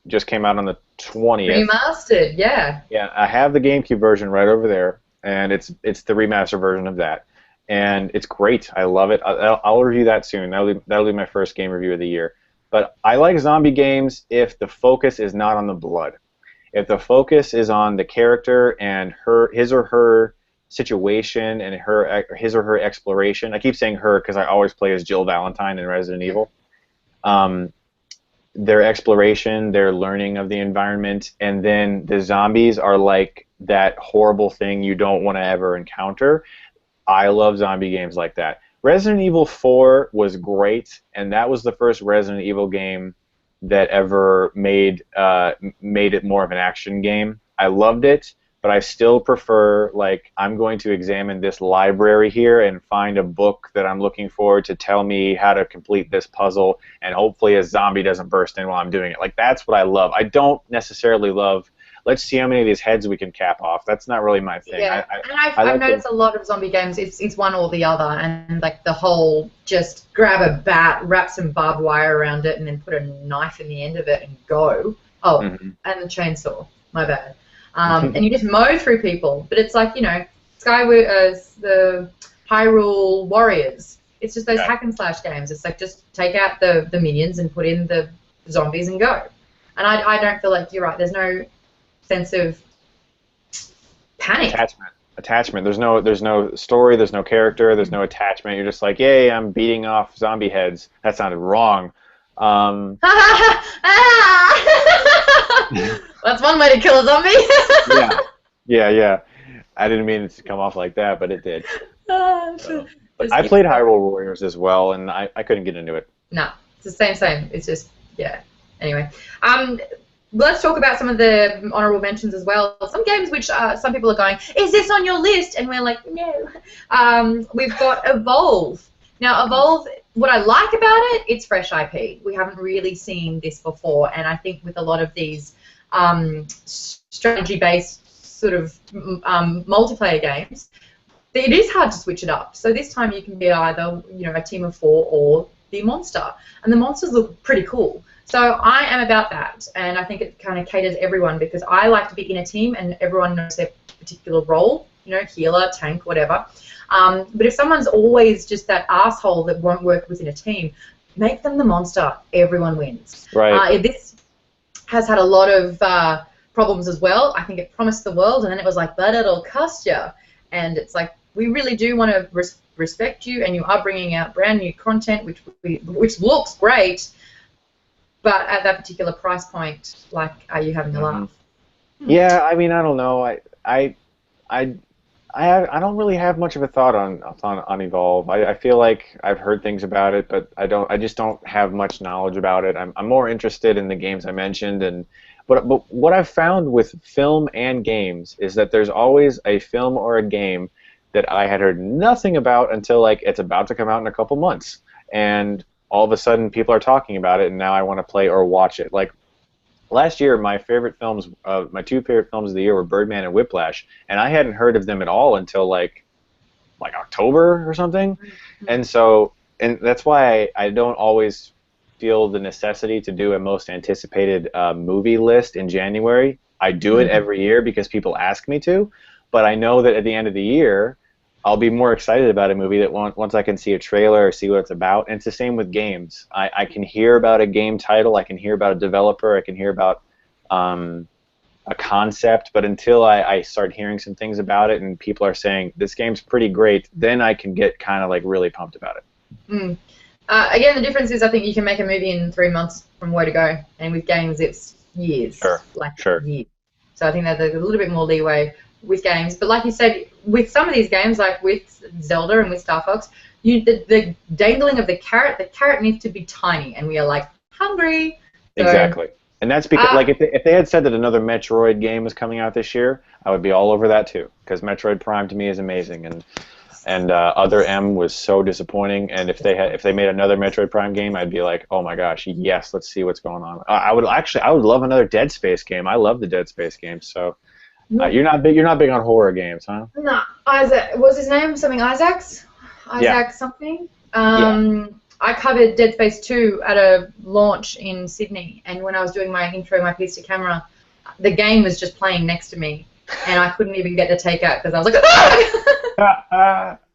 just came out on the 20th. Remastered, yeah. Yeah, I have the GameCube version right over there, and it's the remaster version of that, and it's great. I love it. I'll review that soon. That'll be my first game review of the year. But I like zombie games if the focus is not on the blood. If the focus is on the character and his or her situation and his or her exploration. I keep saying her because I always play as Jill Valentine in Resident Evil. Their exploration, their learning of the environment, and then the zombies are like that horrible thing you don't want to ever encounter. I love zombie games like that. Resident Evil 4 was great, and that was the first Resident Evil game that ever made it more of an action game. I loved it, but I still prefer, like, I'm going to examine this library here and find a book that I'm looking for to tell me how to complete this puzzle, and hopefully a zombie doesn't burst in while I'm doing it. Like, that's what I love. I don't necessarily love, let's see how many of these heads we can cap off. That's not really my thing. Yeah, I've noticed a lot of zombie games, it's one or the other, and like the whole just grab a bat, wrap some barbed wire around it, and then put a knife in the end of it and go. Oh, and the chainsaw, my bad. And you just mow through people, but it's like, you know, the Hyrule Warriors. It's just those hack and slash games. It's like just take out the minions and put in the zombies and go. And I don't feel like, you're right, there's no sense of panic. Attachment. There's no story, there's no character, there's no attachment. You're just like, yay, I'm beating off zombie heads. That sounded wrong. That's one way to kill a zombie. Yeah. I didn't mean it to come off like that, but it did. But I played Hyrule Warriors as well, and I couldn't get into it. No, it's the same. It's just, yeah. Anyway, let's talk about some of the honorable mentions as well. Some games which some people are going, is this on your list? And we're like, no. We've got Evolve. Now, Evolve, what I like about it, it's fresh IP. We haven't really seen this before, and I think with a lot of these strategy-based sort of multiplayer games, it is hard to switch it up. So this time you can be either, you know, a team of 4 or the monster, and the monsters look pretty cool. So I am about that, and I think it kind of caters everyone, because I like to be in a team and everyone knows their particular role, you know, healer, tank, whatever. But if someone's always just that asshole that won't work within a team, make them the monster. Everyone wins. Right. This has had a lot of problems as well. I think it promised the world, and then it was like, but it'll cost you. And it's like, we really do want to respect you, and you are bringing out brand new content, which looks great, but at that particular price point, like, are you having a laugh? Yeah, I mean, I don't know. I don't really have much of a thought on Evolve. I feel like I've heard things about it, but I just don't have much knowledge about it. I'm more interested in the games I mentioned, but what I've found with film and games is that there's always a film or a game that I had heard nothing about until like it's about to come out in a couple months, and all of a sudden people are talking about it, and now I want to play or watch it. Like last year, my two favorite films of the year were Birdman and Whiplash, and I hadn't heard of them at all until like October or something. Mm-hmm. And that's why I don't always feel the necessity to do a most anticipated movie list in January. I do it every year because people ask me to, but I know that at the end of the year, I'll be more excited about a movie that once I can see a trailer or see what it's about. And it's the same with games. I can hear about a game title, I can hear about a developer, I can hear about a concept, but until I start hearing some things about it and people are saying, this game's pretty great, then I can get kind of like really pumped about it. Again, the difference is I think you can make a movie in 3 months from where to go, and with games it's years. Sure. Years. So I think that there's a little bit more leeway with games, but like you said, with some of these games, like with Zelda and with Star Fox, the dangling of the carrot needs to be tiny, and we are like hungry. So, exactly, and that's because like if they had said that another Metroid game was coming out this year, I would be all over that too, because Metroid Prime to me is amazing, and Other M was so disappointing. And if they made another Metroid Prime game, I'd be like, oh my gosh, yes, let's see what's going on. I would love another Dead Space game. I love the Dead Space games. So. You're not big on horror games, huh? No, Isaac. What's his name? Something Isaacs? Isaac something. I covered Dead Space 2 at a launch in Sydney, and when I was doing my intro, my piece to camera, the game was just playing next to me, and I couldn't even get the take out because I was like,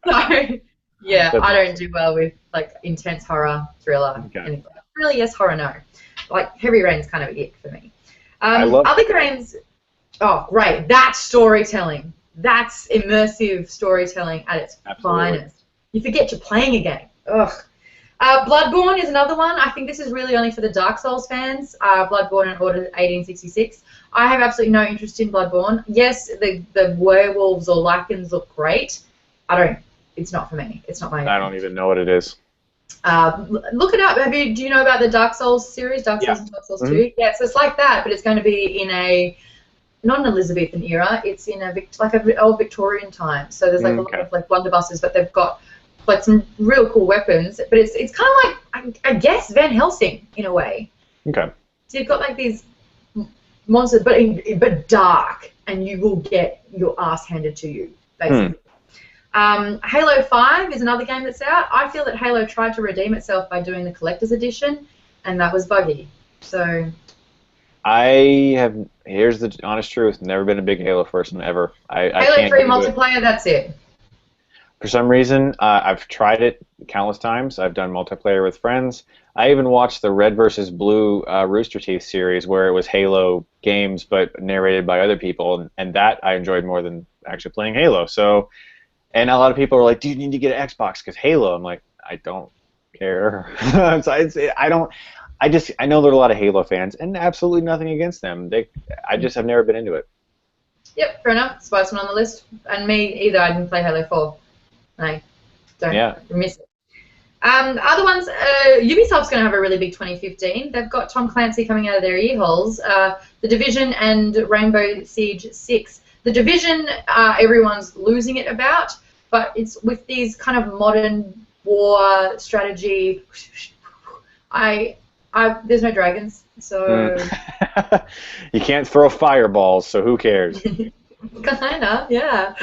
so, yeah, I don't do well with like intense horror, thriller. Okay. Really, yes, horror, no. Like Heavy Rain's kind of it for me. I love other games. Oh, great. That's storytelling. That's immersive storytelling at its finest. You forget you're playing a game. Ugh. Bloodborne is another one. I think this is really only for the Dark Souls fans. Bloodborne and Order 1866. I have absolutely no interest in Bloodborne. Yes, the werewolves or lichens look great. It's not for me. It's not my... I don't even know what it is. Look it up. Do you know about the Dark Souls series? Dark Souls and Dark Souls 2? Yeah, so it's like that, but it's going to be in a... not an Elizabethan era. It's in a old Victorian time. So there's like a lot of like blunderbusses, but they've got like some real cool weapons. But it's kind of like I guess Van Helsing in a way. Okay. So you've got like these monsters, but dark, and you will get your ass handed to you basically. Halo 5 is another game that's out. I feel that Halo tried to redeem itself by doing the collector's edition, and that was buggy. So. Here's the honest truth, never been a big Halo person ever. Halo 3 multiplayer, that's it. For some reason, I've tried it countless times. I've done multiplayer with friends. I even watched the Red vs. Blue Rooster Teeth series where it was Halo games but narrated by other people, and that I enjoyed more than actually playing Halo. So, and a lot of people are like, "Do you need to get an Xbox because Halo?" I'm like, I don't care. I know there are a lot of Halo fans, and absolutely nothing against them. I just have never been into it. Yep, fair enough. That's why it's on the list. And me either. I didn't play Halo 4. I don't miss it. Other ones, Ubisoft's going to have a really big 2015. They've got Tom Clancy coming out of their ear holes. The Division and Rainbow Siege 6. The Division, everyone's losing it about, but it's with these kind of modern war strategy. There's no dragons, so... You can't throw fireballs, so who cares? Kinda, yeah.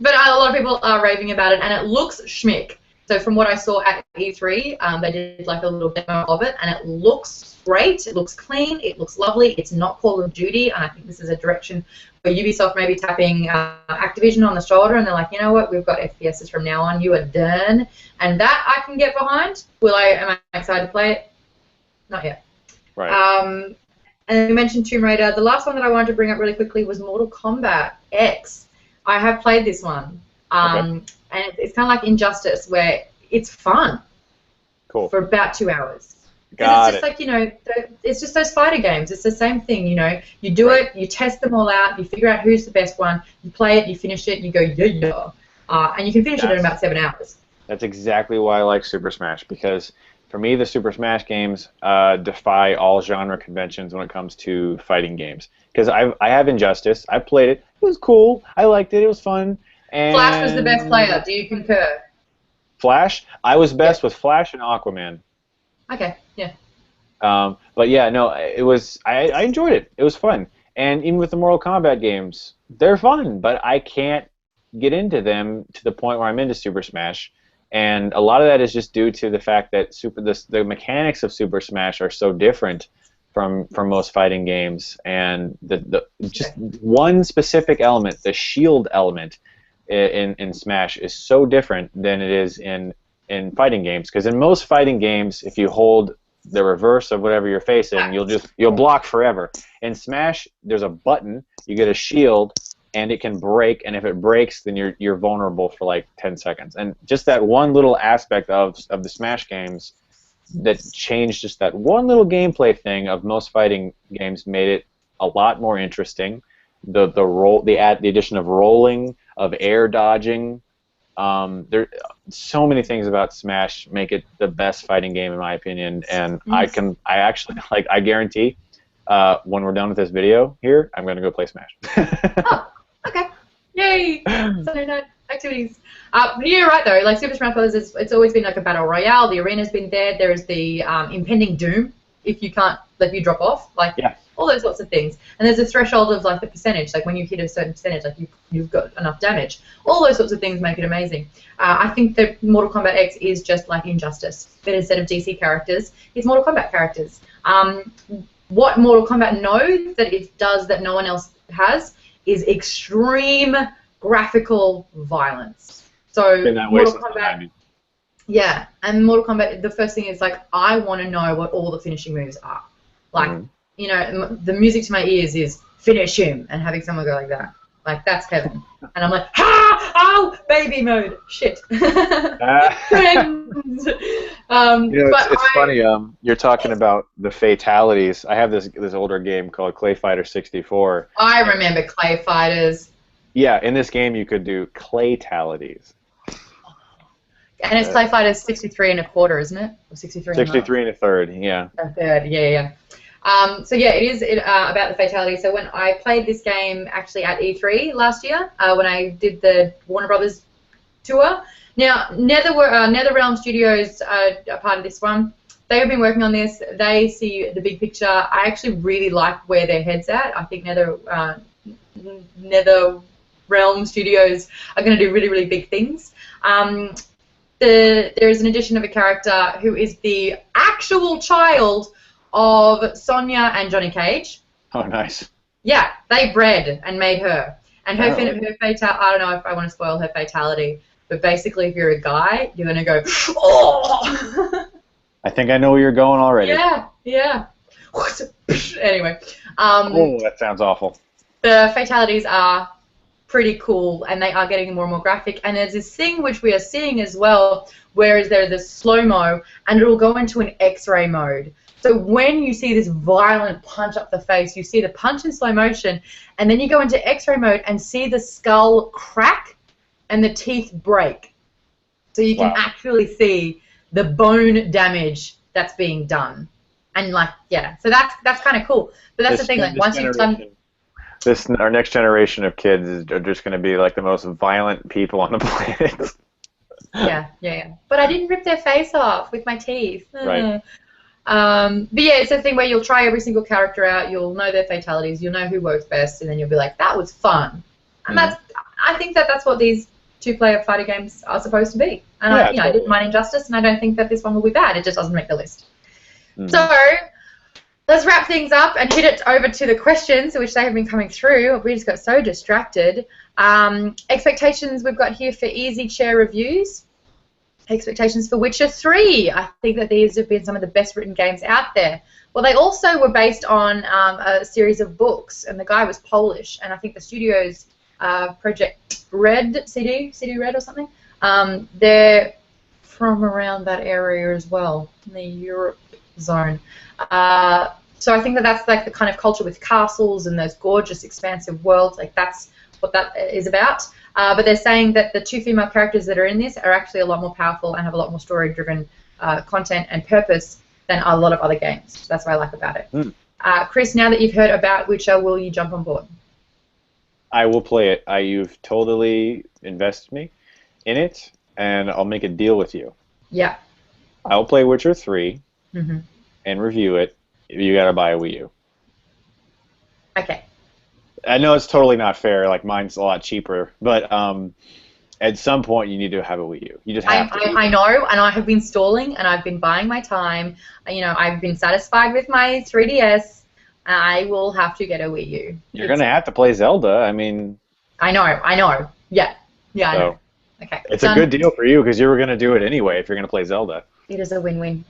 But a lot of people are raving about it, and it looks schmick. So from what I saw at E3, they did like a little demo of it, and it looks great. It looks clean. It looks lovely. It's not Call of Duty, and I think this is a direction where Ubisoft may be tapping Activision on the shoulder, and they're like, you know what, we've got FPSs from now on. You are done. And that I can get behind. Am I excited to play it? Not yet. Right. And we mentioned Tomb Raider. The last one that I wanted to bring up really quickly was Mortal Kombat X. I have played this one. And it's kind of like Injustice, where it's fun for about 2 hours. It's just like, you know, it's just those fighter games. It's the same thing, you know. You do it, you test them all out, you figure out who's the best one, you play it, you finish it, and you go, yeah. And you can finish it in about 7 hours. That's exactly why I like Super Smash, because for me, the Super Smash games defy all genre conventions when it comes to fighting games. Because I have Injustice, I played it, it was cool, I liked it, it was fun. And Flash was the best player, do you concur? Flash? I was best with Flash and Aquaman. Okay, yeah. But yeah, no, it was. I enjoyed it. It was fun, and even with the Mortal Kombat games, they're fun. But I can't get into them to the point where I'm into Super Smash, and a lot of that is just due to the fact that the mechanics of Super Smash are so different from most fighting games, and just one specific element, the shield element, in Smash is so different than it is in fighting games. Because in most fighting games, if you hold the reverse of whatever you're facing, you'll block forever. In Smash, there's a button, you get a shield, and it can break, and if it breaks, then you're vulnerable for like 10 seconds. And just that one little aspect of the Smash games that changed just that one little gameplay thing of most fighting games made it a lot more interesting. The addition of rolling, of air dodging. There so many things about Smash make it the best fighting game in my opinion, and I guarantee when we're done with this video here, I'm gonna go play Smash. Oh, okay, yay! Sunday night activities. You're right though. Like Super Smash Bros. It's always been like a battle royale. The arena's been there. There is the impending doom if you drop off. Like all those sorts of things. And there's a threshold of like the percentage. Like when you hit a certain percentage, like you've got enough damage. All those sorts of things make it amazing. I think that Mortal Kombat X is just like Injustice, but instead of DC characters, it's Mortal Kombat characters. What Mortal Kombat knows that it does that no one else has is extreme graphical violence. So Mortal Kombat, yeah, and Mortal Kombat, the first thing is like I want to know what all the finishing moves are. Like, you know, the music to my ears is finish him, and having someone go like that. Like, that's heaven. And I'm like, ha! Oh, baby mode. Shit. Friends. It's funny. You're talking about the fatalities. I have this older game called Clay Fighter 64. I remember Clay Fighters. Yeah, in this game you could do claytalities. And it's Clay Fighters 63 and a quarter, isn't it? Or 63 and 63 and a third, yeah. A third, yeah. So yeah, it is about the fatality. So when I played this game actually at E3 last year, when I did the Warner Brothers tour. Now, NetherRealm Studios are a part of this one. They have been working on this. They see the big picture. I actually really like where their head's at. I think NetherRealm Studios are going to do really, really big things. There is an addition of a character who is the actual child of Sonya and Johnny Cage. Oh, nice. Yeah, they bred and made her. And her fatality, I don't know if I want to spoil her fatality, but basically if you're a guy, you're going to go, oh! I think I know where you're going already. Yeah. Anyway. Oh, that sounds awful. The fatalities are pretty cool, and they are getting more and more graphic. And there's this thing which we are seeing as well, whereas there's this slow-mo, and it'll go into an X-ray mode. So when you see this violent punch up the face, you see the punch in slow motion, and then you go into X-ray mode and see the skull crack and the teeth break. So you can actually see the bone damage that's being done. And like, yeah, so that's kind of cool. But that's the thing, like once you've done... Our next generation of kids are just going to be like the most violent people on the planet. Yeah. But I didn't rip their face off with my teeth. Right. But yeah, it's a thing where you'll try every single character out, you'll know their fatalities, you'll know who works best, and then you'll be like, that was fun. And I think that's what these two-player fighter games are supposed to be. And I didn't mind Injustice, and I don't think that this one will be bad. It just doesn't make the list. So let's wrap things up and hit it over to the questions, which they have been coming through. We just got so distracted. Expectations we've got here for Easy Chair reviews. Expectations for Witcher 3. I think that these have been some of the best written games out there. Well, they also were based on a series of books, and the guy was Polish, and I think the studios Project Red, CD Red or something. They're from around that area as well, in the Europe zone. So I think that that's like the kind of culture with castles and those gorgeous, expansive worlds. Like that's what that is about. But they're saying that the 2 female characters that are in this are actually a lot more powerful and have a lot more story-driven content and purpose than a lot of other games. So that's what I like about it. Chris, now that you've heard about Witcher, will you jump on board? I will play it. You've totally invested me in it, and I'll make a deal with you. Yeah. I'll play Witcher 3 and review it. You gotta buy a Wii U. Okay. I know it's totally not fair. Like mine's a lot cheaper, but at some point you need to have a Wii U. You just have to. I know, and I have been stalling, and I've been buying my time. You know, I've been satisfied with my 3DS. I will have to get a Wii U. You're gonna have to play Zelda. I mean. I know. Yeah. Yeah. I know. Okay. It's a good deal for you because you were gonna do it anyway if you're gonna play Zelda. It is a win-win.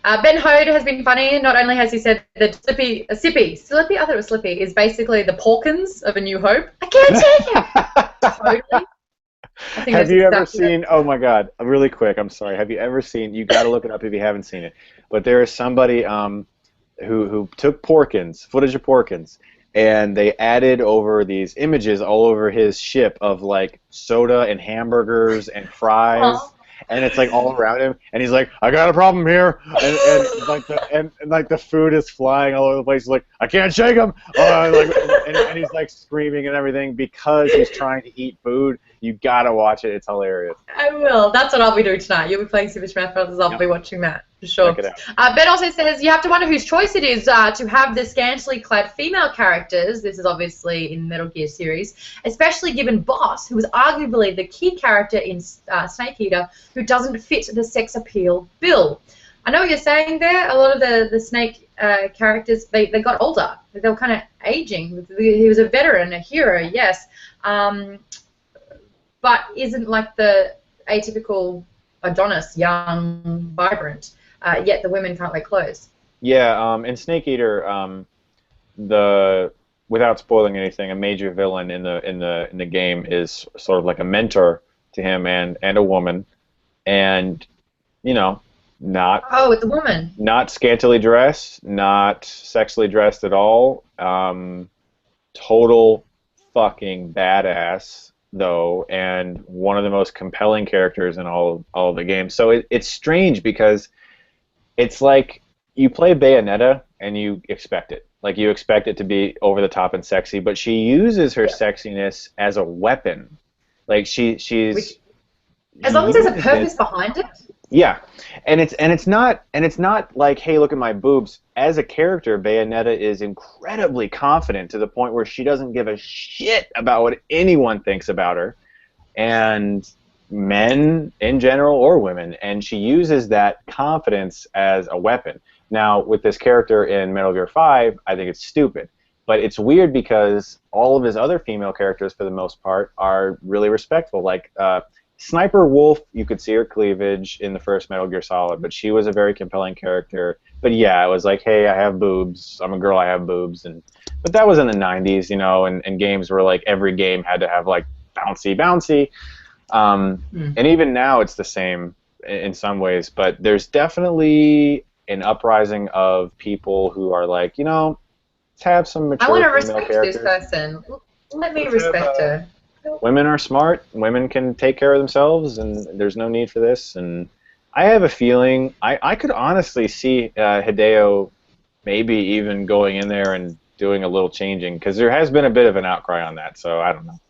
Ben Hode has been funny. Not only has he said that Slippy, I thought it was Slippy, is basically the Porkins of A New Hope. I can't take it! Totally. Have you ever seen, oh my god, really quick, I'm sorry, have you ever seen, you gotta look it up if you haven't seen it, but there is somebody who took Porkins, footage of Porkins, and they added over these images all over his ship of like soda and hamburgers and fries. And it's like all around him, and he's like, "I got a problem here," and like the food is flying all over the place. He's like, "I can't shake him," and he's like screaming and everything because he's trying to eat food. You gotta watch it; it's hilarious. I will. That's what I'll be doing tonight. You'll be playing Super Smash Bros. I'll be watching that for sure. Check it out. Ben also says you have to wonder whose choice it is to have the scantily clad female characters. This is obviously in the Metal Gear series, especially given Boss, who was arguably the key character in Snake Eater, who doesn't fit the sex appeal bill. I know what you're saying there. A lot of the Snake characters, they got older. They were kind of aging. He was a veteran, a hero, yes. But isn't like the atypical Adonis, young, vibrant, yet the women can't wear clothes. Yeah, in Snake Eater, without spoiling anything, a major villain in the game is sort of like a mentor to him and a woman, and you know, it's a woman. Not scantily dressed, not sexually dressed at all. Total fucking badass though, and one of the most compelling characters in all of the games. So it's strange because it's like you play Bayonetta and you expect it. Like you expect it to be over the top and sexy, but she uses her sexiness as a weapon. Like she's as long as there's a purpose behind it. Yeah, and it's not like, hey, look at my boobs. As a character, Bayonetta is incredibly confident to the point where she doesn't give a shit about what anyone thinks about her, and men in general or women, and she uses that confidence as a weapon. Now, with this character in Metal Gear 5, I think it's stupid, but it's weird because all of his other female characters, for the most part, are really respectful. Like Sniper Wolf, you could see her cleavage in the first Metal Gear Solid, but she was a very compelling character. But yeah, it was like, hey, I have boobs. I'm a girl, I have boobs. But that was in the 90s, you know, and games were like, every game had to have like bouncy. And even now it's the same in some ways, but there's definitely an uprising of people who are like, you know, let's have some mature female characters. I want to respect this person. Let me respect her. Women are smart. Women can take care of themselves, and there's no need for this. And I have a feeling I could honestly see Hideo maybe even going in there and doing a little changing, because there has been a bit of an outcry on that. So I don't know.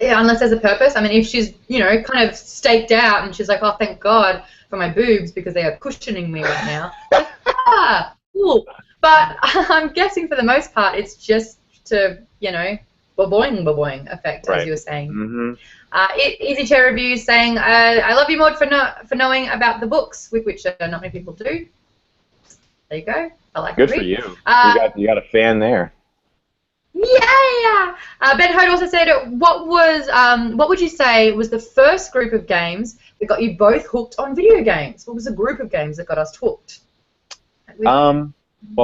Yeah, unless there's a purpose. I mean, if she's, you know, kind of staked out and she's like, oh, thank God for my boobs because they are cushioning me right now. Cool. But I'm guessing for the most part it's just to, you know, ba-boing effect, as you were saying. Easy Chair Review saying, I love you, Maude, for knowing about the books, which not many people do. There you go. I like Good for you. You got a fan there. Yeah. Ben Hode also said, what would you say was the first group of games that got you both hooked on video games? What was the group of games that got us hooked? Well,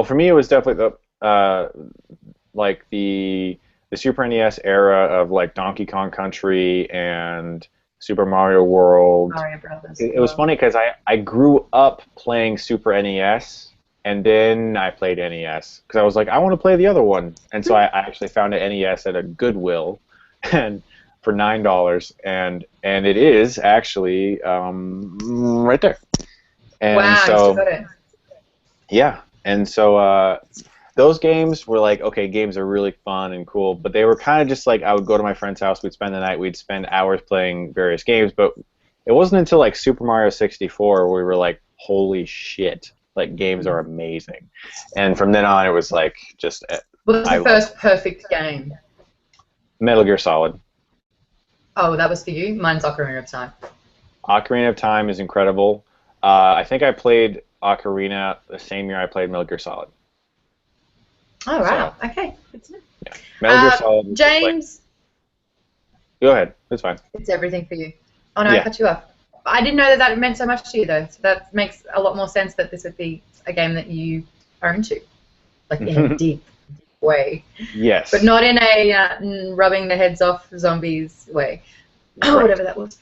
for me, it was definitely the the Super NES era of like Donkey Kong Country and Super Mario World. Mario Brothers. It was funny because I grew up playing Super NES, and then I played NES because I was like, I want to play the other one, and so I actually found an NES at a Goodwill, and for $9, and it is actually right there. And wow, so, you still got it. Yeah, and so those games were like, okay, games are really fun and cool, but they were kind of just like I would go to my friend's house, we'd spend the night, we'd spend hours playing various games, but it wasn't until like Super Mario 64 where we were like, holy shit, like games are amazing, and from then on it was like just. What was the first perfect game? Metal Gear Solid. Oh, that was for you? Mine's Ocarina of Time. Ocarina of Time is incredible. I think I played Ocarina the same year I played Metal Gear Solid. Oh, wow. So, okay. Good to know. Yeah. Metal Gear Solid. James. Go ahead. It's fine. It's everything for you. Oh, no, I cut you off. I didn't know that meant so much to you, though. So that makes a lot more sense that this would be a game that you are into. Like, in a deep way. Yes. But not in a rubbing the heads off zombies way. Right. Whatever that was.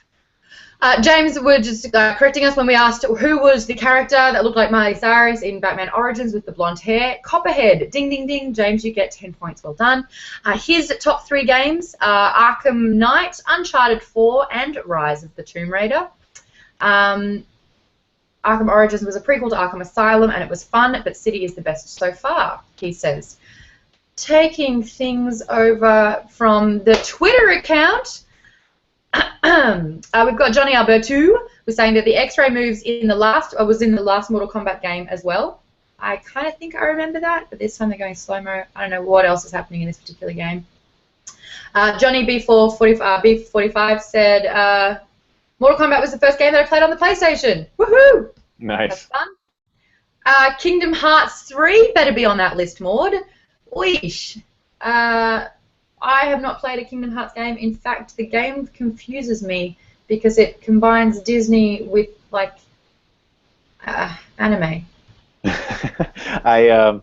James were just correcting us when we asked who was the character that looked like Miley Cyrus in Batman Origins with the blonde hair. Copperhead. Ding, ding, ding. James, you get 10 points. Well done. His top 3 games are Arkham Knight, Uncharted 4, and Rise of the Tomb Raider. Arkham Origins was a prequel to Arkham Asylum, and it was fun, but City is the best so far, he says. Taking things over from the Twitter account, we've got Johnny Albertu who's saying that the X-ray moves was in the last Mortal Kombat game as well. I kind of think I remember that, but this time they're going slow-mo. I don't know what else is happening in this particular game. Johnny B445 said, Mortal Kombat was the first game that I played on the PlayStation. Woohoo! Nice. That's fun. Kingdom Hearts 3 better be on that list, Maude. Oish. I have not played a Kingdom Hearts game. In fact, the game confuses me because it combines Disney with, like, anime. I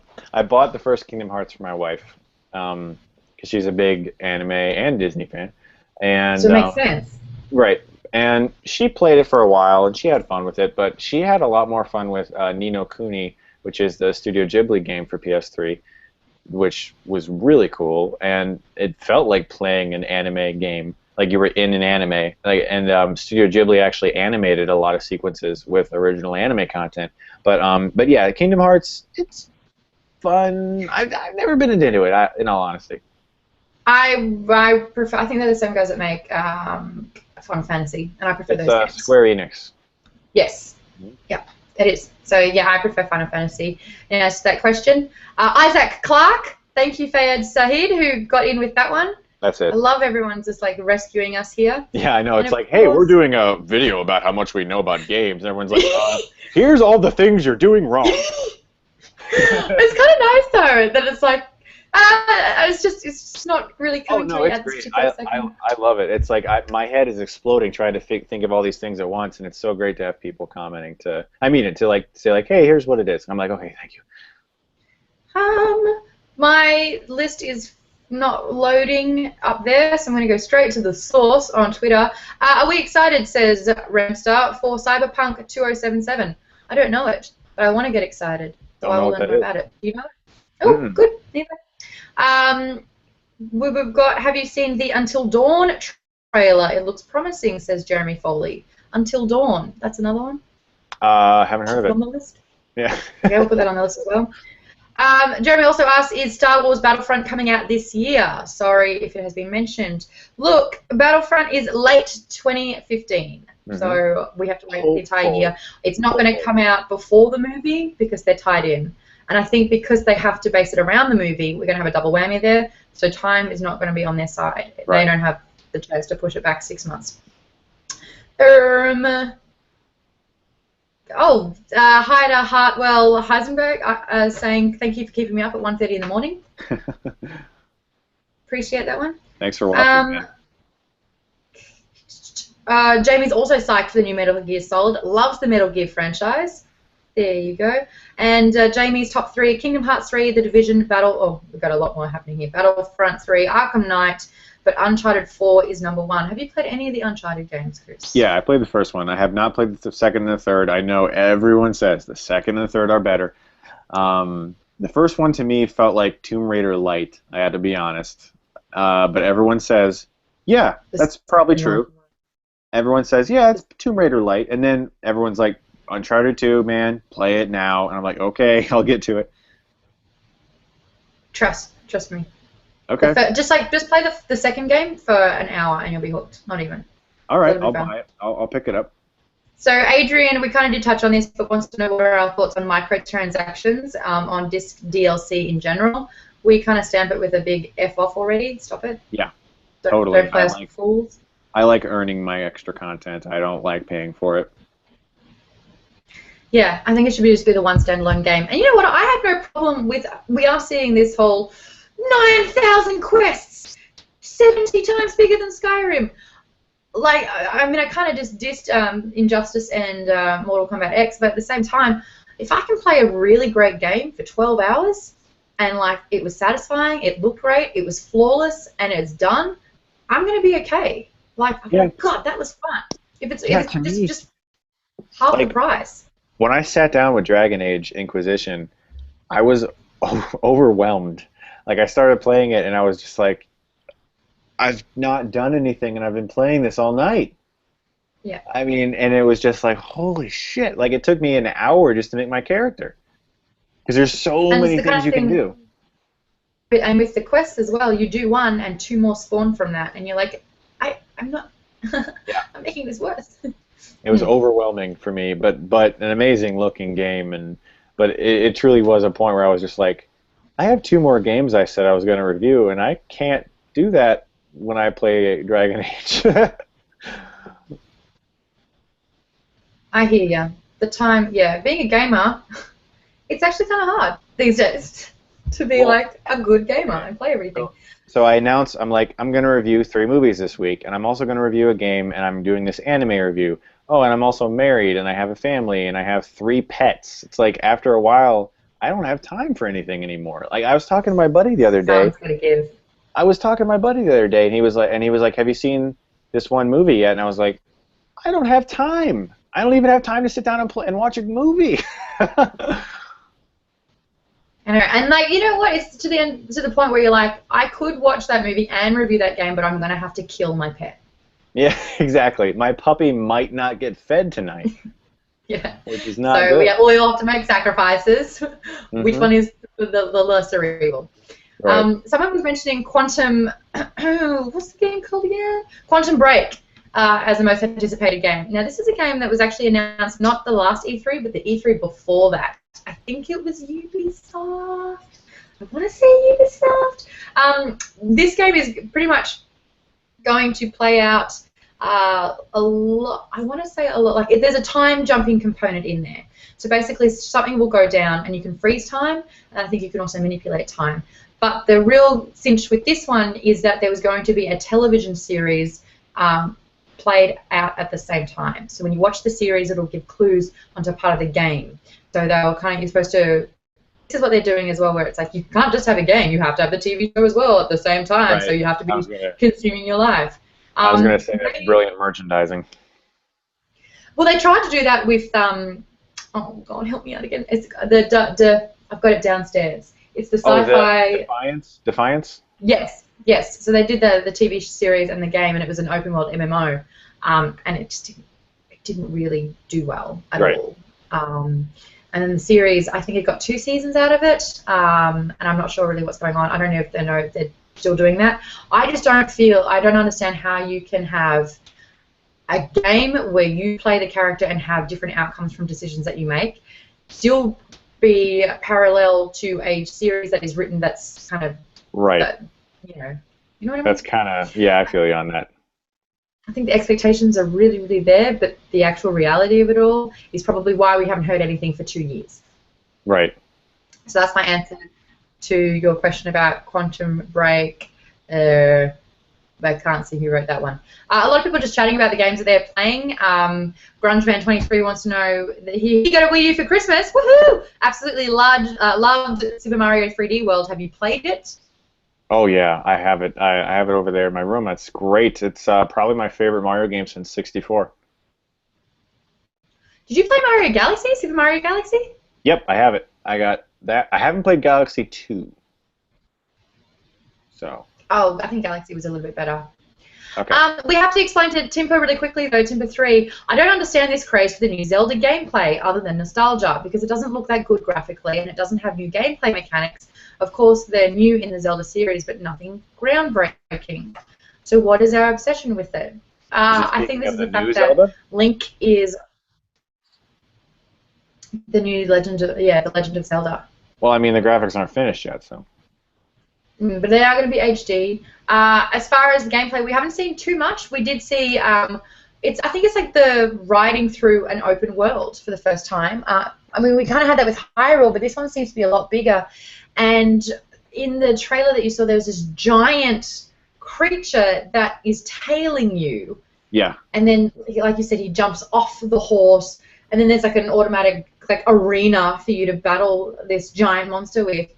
bought the first Kingdom Hearts for my wife because she's a big anime and Disney fan. And, so it makes sense. Right. And she played it for a while, and she had fun with it, but she had a lot more fun with Ni no Kuni, which is the Studio Ghibli game for PS3, which was really cool, and it felt like playing an anime game, like you were in an anime. And Studio Ghibli actually animated a lot of sequences with original anime content. But yeah, Kingdom Hearts, it's fun. I've never been into it, in all honesty. I prefer. I think they're the same guys that make Final Fantasy, and I prefer those games. Square Enix. Yes. Yeah, it is. So yeah, I prefer Final Fantasy. And as to that question, Isaac Clark, thank you, Fayed Sahid, who got in with that one. That's it. I love everyone just like rescuing us here. Yeah, I know. It's like, hey, we're doing a video about how much we know about games, and everyone's like, here's all the things you're doing wrong. It's kind of nice though that it's like. It's just not really coming to me at this particular second. I love it. It's like my head is exploding trying to think of all these things at once, and it's so great to have people commenting to like say like, hey, here's what it is. And I'm like, okay, thank you. My list is not loading up there, so I'm going to go straight to the source on Twitter. Are we excited, says Remstar, for Cyberpunk 2077? I don't know it, but I want to get excited, so I will learn more about it. Do you know it? Oh, good. Neither. We've got, have you seen the Until Dawn trailer? It looks promising, says Jeremy Foley. Until Dawn, that's another one? Haven't heard of it. On the list? Yeah. Okay, we'll put that on the list as well. Jeremy also asks, is Star Wars Battlefront coming out this year? Sorry if it has been mentioned. Look, Battlefront is late 2015, so we have to wait the entire year. It's not going to come out before the movie because they're tied in. And I think because they have to base it around the movie, we're going to have a double whammy there. So time is not going to be on their side. Right. They don't have the chance to push it back 6 months. Hi to Hartwell Heisenberg saying thank you for keeping me up at 1:30 in the morning. Appreciate that one. Thanks for watching. Jamie's also psyched for the new Metal Gear Solid. Loves the Metal Gear franchise. There you go. And Jamie's top 3, Kingdom Hearts 3, The Division, we've got a lot more happening here. Battlefront 3, Arkham Knight, but Uncharted 4 is number 1. Have you played any of the Uncharted games, Chris? Yeah, I played the first one. I have not played the second and the third. I know everyone says the second and the third are better. The first one to me felt like Tomb Raider light, I had to be honest. But everyone says, yeah, that's probably true. Everyone says, yeah, it's Tomb Raider light. And then everyone's like, Uncharted 2, man, play it now. And I'm like, okay, I'll get to it. Trust me. Okay. Just play the second game for an hour and you'll be hooked. Not even. All right, I'll buy it. I'll pick it up. So Adrian, we kind of did touch on this, but wants to know what are our thoughts on microtransactions on disc DLC in general. We kind of stamp it with a big F off already. Stop it. Yeah, totally. Don't play us fools. I like earning my extra content. I don't like paying for it. Yeah, I think it should just be the one standalone game. And you know what? I have no problem with. We are seeing this whole 9,000 quests, 70 times bigger than Skyrim. Like, I mean, I kind of just dissed Injustice and Mortal Kombat X, but at the same time, if I can play a really great game for 12 hours and, like, it was satisfying, it looked great, it was flawless, and it's done, I'm going to be okay. Like, oh, God, that was fun. If it's just half the price. When I sat down with Dragon Age Inquisition, I was overwhelmed. Like, I started playing it, and I was just like, I've not done anything, and I've been playing this all night. Yeah. I mean, and it was just like, holy shit. Like, it took me an hour just to make my character. Because there's so many things you can do. And with the quests as well, you do one, and 2 more spawn from that, and you're like, I'm not... I'm making this worse. It was overwhelming for me, but an amazing looking game, but it truly was a point where I was just like, I have 2 more games I said I was going to review, and I can't do that when I play Dragon Age. I hear ya. The time, being a gamer, it's actually kind of hard these days to be like a good gamer and play everything. So I announced, I'm going to review 3 movies this week, and I'm also going to review a game, and I'm doing this anime review. Oh, and I'm also married, and I have a family, and I have 3 pets. It's like, after a while, I don't have time for anything anymore. Like, I was talking to my buddy the other day. Sounds gonna give. I was talking to my buddy the other day, and he was like, have you seen this one movie yet? And I was like, I don't have time. I don't even have time to sit down and play and watch a movie. And like, you know what? It's to the point where you're like, I could watch that movie and review that game, but I'm gonna have to kill my pet. Yeah, exactly. My puppy might not get fed tonight. Yeah. Which is not good. So we all have to make sacrifices. Mm-hmm. Which one is the lesser evil? Right. Someone was mentioning Quantum. What's the game called again? Quantum Break as the most anticipated game. Now, this is a game that was actually announced not the last E3, but the E3 before that. I think it was Ubisoft. I want to say Ubisoft. This game is pretty much going to play out a lot. I want to say a lot. Like, there's a time jumping component in there. So basically, something will go down, and you can freeze time, and I think you can also manipulate time. But the real cinch with this one is that there was going to be a television series played out at the same time. So when you watch the series, it'll give clues onto part of the game. So you're supposed to. This is what they're doing as well, where it's like you can't just have a game; you have to have the TV show as well at the same time. Right. So you have to be consuming your life. I was going to say that's brilliant merchandising. Well, they tried to do that with oh God, help me out again. It's I've got it downstairs. It's the sci-fi. Defiance. Yes. So they did the TV series and the game, and it was an open world MMO, and it just didn't really do well at all. And then the series, I think it got 2 seasons out of it, and I'm not sure really what's going on. I don't know if they're still doing that. I don't understand how you can have a game where you play the character and have different outcomes from decisions that you make, still be parallel to a series that is written that's kind of right. You know what I mean? That's kind of, I feel you on that. I think the expectations are really, really there, but the actual reality of it all is probably why we haven't heard anything for 2 years. Right. So that's my answer to your question about Quantum Break. I I can't see who wrote that one. A lot of people are just chatting about the games that they're playing. GrungeMan23 wants to know that he got a Wii U for Christmas. Woohoo! Absolutely loved Super Mario 3D World. Have you played it? Oh yeah, I have it. I have it over there in my room. That's great. It's probably my favorite Mario game since 64. Did you play Mario Galaxy? Super Mario Galaxy? Yep, I have it. I got that. I haven't played Galaxy 2. So. Oh, I think Galaxy was a little bit better. Okay. We have to explain to Timper really quickly, though, Timper 3, I don't understand this craze for the new Zelda gameplay other than nostalgia, because it doesn't look that good graphically and it doesn't have new gameplay mechanics. Of course, they're new in the Zelda series, but nothing groundbreaking. So what is our obsession with it? I think this is the fact that Link is the new Legend of Zelda. Well, I mean, the graphics aren't finished yet, so. But they are going to be HD. As far as the gameplay, we haven't seen too much. We did see, I think it's like the riding through an open world for the first time. I mean, we kind of had that with Hyrule, but this one seems to be a lot bigger. And in the trailer that you saw, there was this giant creature that is tailing you. Yeah. And then, like you said, he jumps off the horse, and then there's like an automatic arena for you to battle this giant monster with.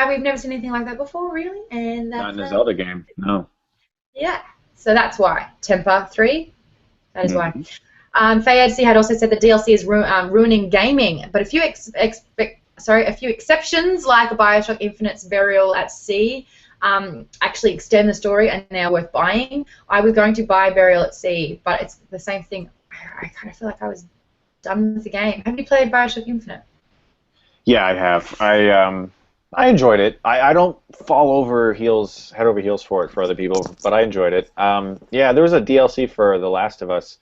We've never seen anything like that before, really, and that's not in a Zelda game, no. Yeah, so that's why. Temper 3, that is why. Fayed had also said the DLC is ruining gaming, but a few exceptions like Bioshock Infinite's Burial at Sea actually extend the story and they're worth buying. I was going to buy Burial at Sea, but it's the same thing. I kind of feel like I was done with the game. Have you played Bioshock Infinite? Yeah, I have. I enjoyed it. I don't fall head over heels for it for other people, but I enjoyed it. Yeah, there was a DLC for The Last of Us.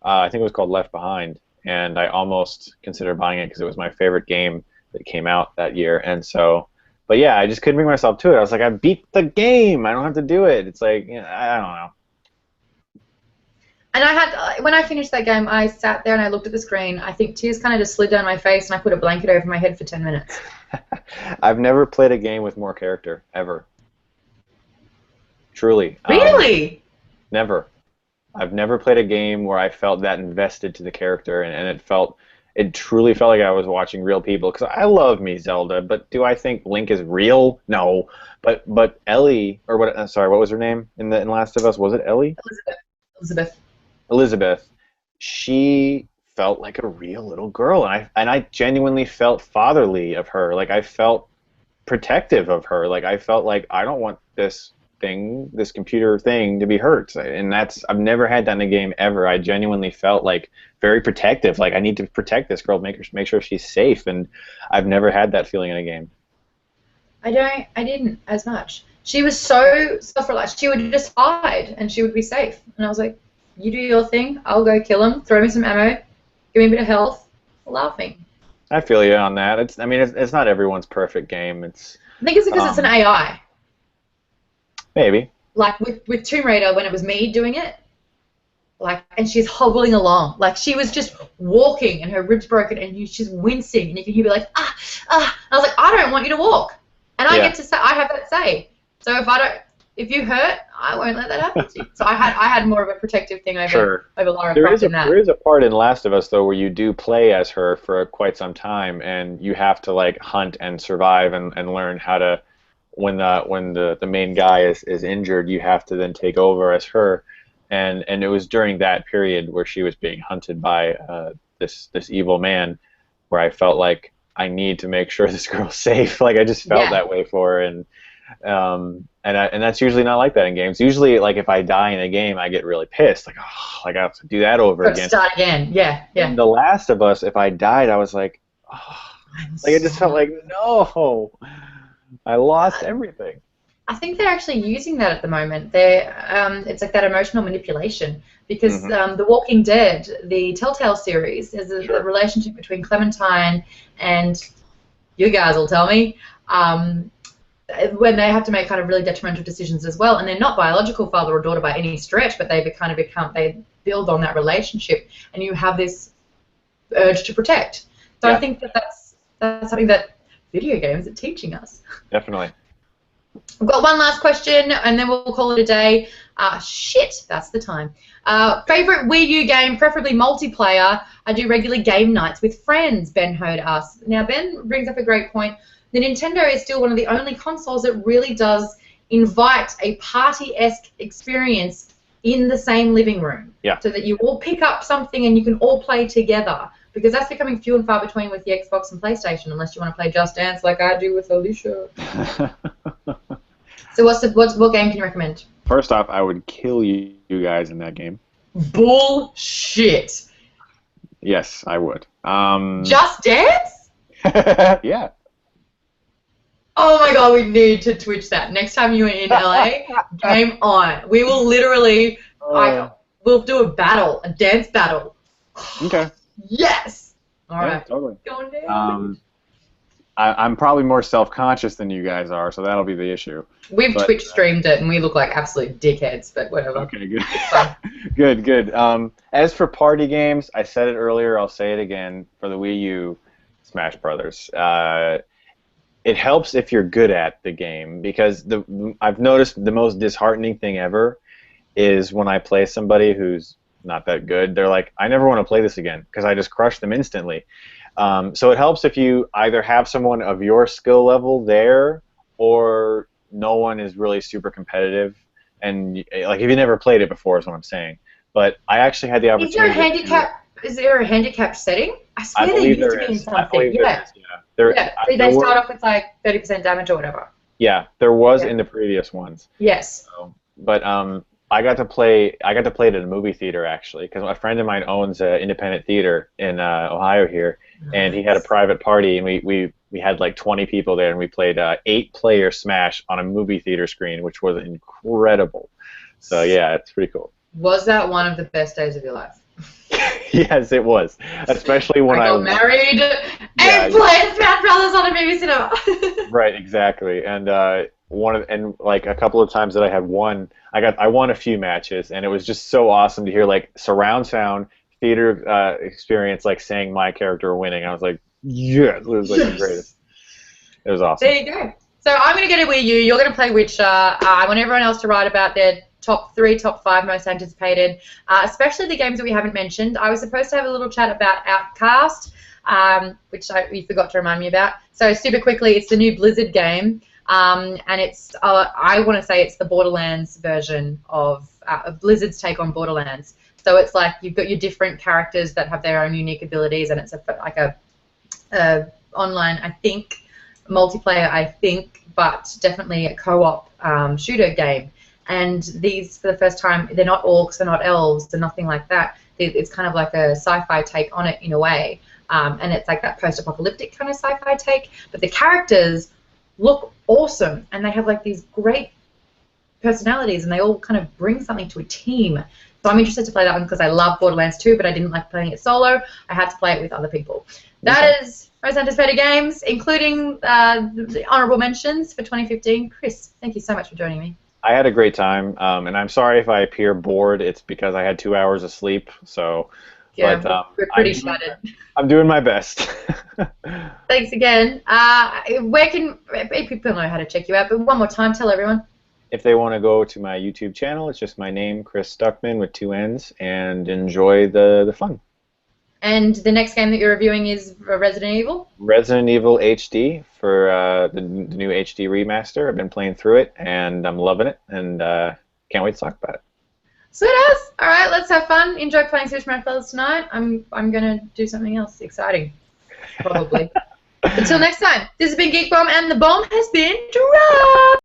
I think it was called Left Behind, and I almost considered buying it because it was my favorite game that came out that year. And so, but yeah, I just couldn't bring myself to it. I was like, I beat the game. I don't have to do it. It's like, I don't know. And when I finished that game, I sat there and I looked at the screen. I think tears kind of just slid down my face, and I put a blanket over my head for 10 minutes. I've never played a game with more character, ever. Truly. Really? Never. I've never played a game where I felt that invested to the character, and it truly felt like I was watching real people. Because I love me Zelda, but do I think Link is real? No. But Ellie, or what? What was her name in Last of Us? Was it Ellie? Elizabeth. She felt like a real little girl, and I genuinely felt fatherly of her. Like, I felt protective of her. Like, I felt like I don't want this computer thing to be hurt. And I've never had that in a game ever. I genuinely felt like very protective. Like, I need to protect this girl, make sure she's safe, and I've never had that feeling in a game. I didn't as much. She was so self-reliant. She would just hide and she would be safe. And I was like, you do your thing, I'll go kill him, throw me some ammo, give me a bit of health, laughing. I feel you on that. It's not everyone's perfect game. I think it's because it's an AI. Maybe. Like with Tomb Raider, when it was me doing it, and she's hobbling along, like she was just walking and her ribs broken and she's wincing and you can hear her like And I was like, I don't want you to walk, and I get to say, I have that say. So if you hurt, I won't let that happen to you. So I had more of a protective thing over Lara Croft in that. There is a part in Last of Us, though, where you do play as her for quite some time, and you have to hunt and survive and learn how to. When the main guy is injured, you have to then take over as her, and it was during that period where she was being hunted by this evil man, where I felt like I need to make sure this girl's safe. Like, I just felt that way for her, and that's usually not like that in games. Usually, if I die in a game, I get really pissed. I have to do that over again. Start again. Yeah. In The Last of Us, if I died, I was like, I just felt like, no, I lost everything. I think they're actually using that at the moment. It's like that emotional manipulation, because The Walking Dead, the Telltale series, there's a relationship between Clementine and, you guys will tell me, when they have to make kind of really detrimental decisions as well, and they're not biological father or daughter by any stretch, but they build on that relationship, and you have this urge to protect. So I think that's something that video games are teaching us. Definitely. We've got one last question, and then we'll call it a day. Shit, that's the time. Favorite Wii U game, preferably multiplayer. I do regular game nights with friends, Ben Hode asks. Now, Ben brings up a great point. The Nintendo is still one of the only consoles that really does invite a party-esque experience in the same living room. Yeah. So that you all pick up something and you can all play together. Because that's becoming few and far between with the Xbox and PlayStation, unless you want to play Just Dance like I do with Alicia. So what game can you recommend? First off, I would kill you guys in that game. Bullshit. Yes, I would. Just Dance? Yeah. Oh my god, we need to Twitch that. Next time you're in LA, game on. We will literally, we'll do a battle, a dance battle. Okay. Yes! Alright. Yeah, totally. Going down. I'm probably more self-conscious than you guys are, so that'll be the issue. We've Twitch streamed it, and we look like absolute dickheads, but whatever. Okay, good. good. As for party games, I said it earlier, I'll say it again, for the Wii U, Smash Brothers. It helps if you're good at the game, because I've noticed the most disheartening thing ever is when I play somebody who's not that good. They're like, I never want to play this again, because I just crushed them instantly. So it helps if you either have someone of your skill level there, or no one is really super competitive, and like if you never played it before is what I'm saying. But I actually had the opportunity. Is there a handicap setting? I swear there used to be in something. Yeah. They start off with like 30% damage or whatever. Yeah, there was in the previous ones. Yes. So, but I got to play it at a movie theater actually, because a friend of mine owns an independent theater in Ohio here, and he had a private party, and we had like 20 people there, and we played 8-player Smash on a movie theater screen, which was incredible. So yeah, it's pretty cool. Was that one of the best days of your life? Yes, it was, especially when I got married and played Smash Brothers on a movie cinema. Right, exactly, and like a couple of times that I had won, I won a few matches, and it was just so awesome to hear like surround sound theater experience, like saying my character winning. I was like, yes, it was like the greatest. It was awesome. There you go. So I'm going to get a Wii U. You're going to play Witcher. I want everyone else to write about their top 3, top 5 most anticipated, especially the games that we haven't mentioned. I was supposed to have a little chat about Outcast, which you forgot to remind me about. So super quickly, it's the new Blizzard game, and it's I want to say it's the Borderlands version of Blizzard's take on Borderlands. So it's like you've got your different characters that have their own unique abilities, and it's like a online, I think, multiplayer, I think, but definitely a co-op shooter game. And these, for the first time, they're not orcs, they're not elves, they're nothing like that. It's kind of like a sci-fi take on it in a way, and it's like that post-apocalyptic kind of sci-fi take. But the characters look awesome, and they have like these great personalities, and they all kind of bring something to a team. So I'm interested to play that one because I love Borderlands 2, but I didn't like playing it solo. I had to play it with other people. That is most anticipated games, including the honorable mentions for 2015. Chris, thank you so much for joining me. I had a great time, and I'm sorry if I appear bored. It's because I had 2 hours of sleep. So, yeah, but, we're pretty shattered. I'm doing my best. Thanks again. Where can people know how to check you out? But one more time, tell everyone. If they want to go to my YouTube channel, it's just my name, Chris Stuckmann with 2 N's, and enjoy the fun. And the next game that you're reviewing is Resident Evil? Resident Evil HD for the new HD remaster. I've been playing through it, and I'm loving it, and can't wait to talk about it. Sweet as! All right, let's have fun. Enjoy playing Super Smash Bros. Tonight. I'm going to do something else exciting, probably. Until next time, this has been Geek Bomb, and the bomb has been dropped!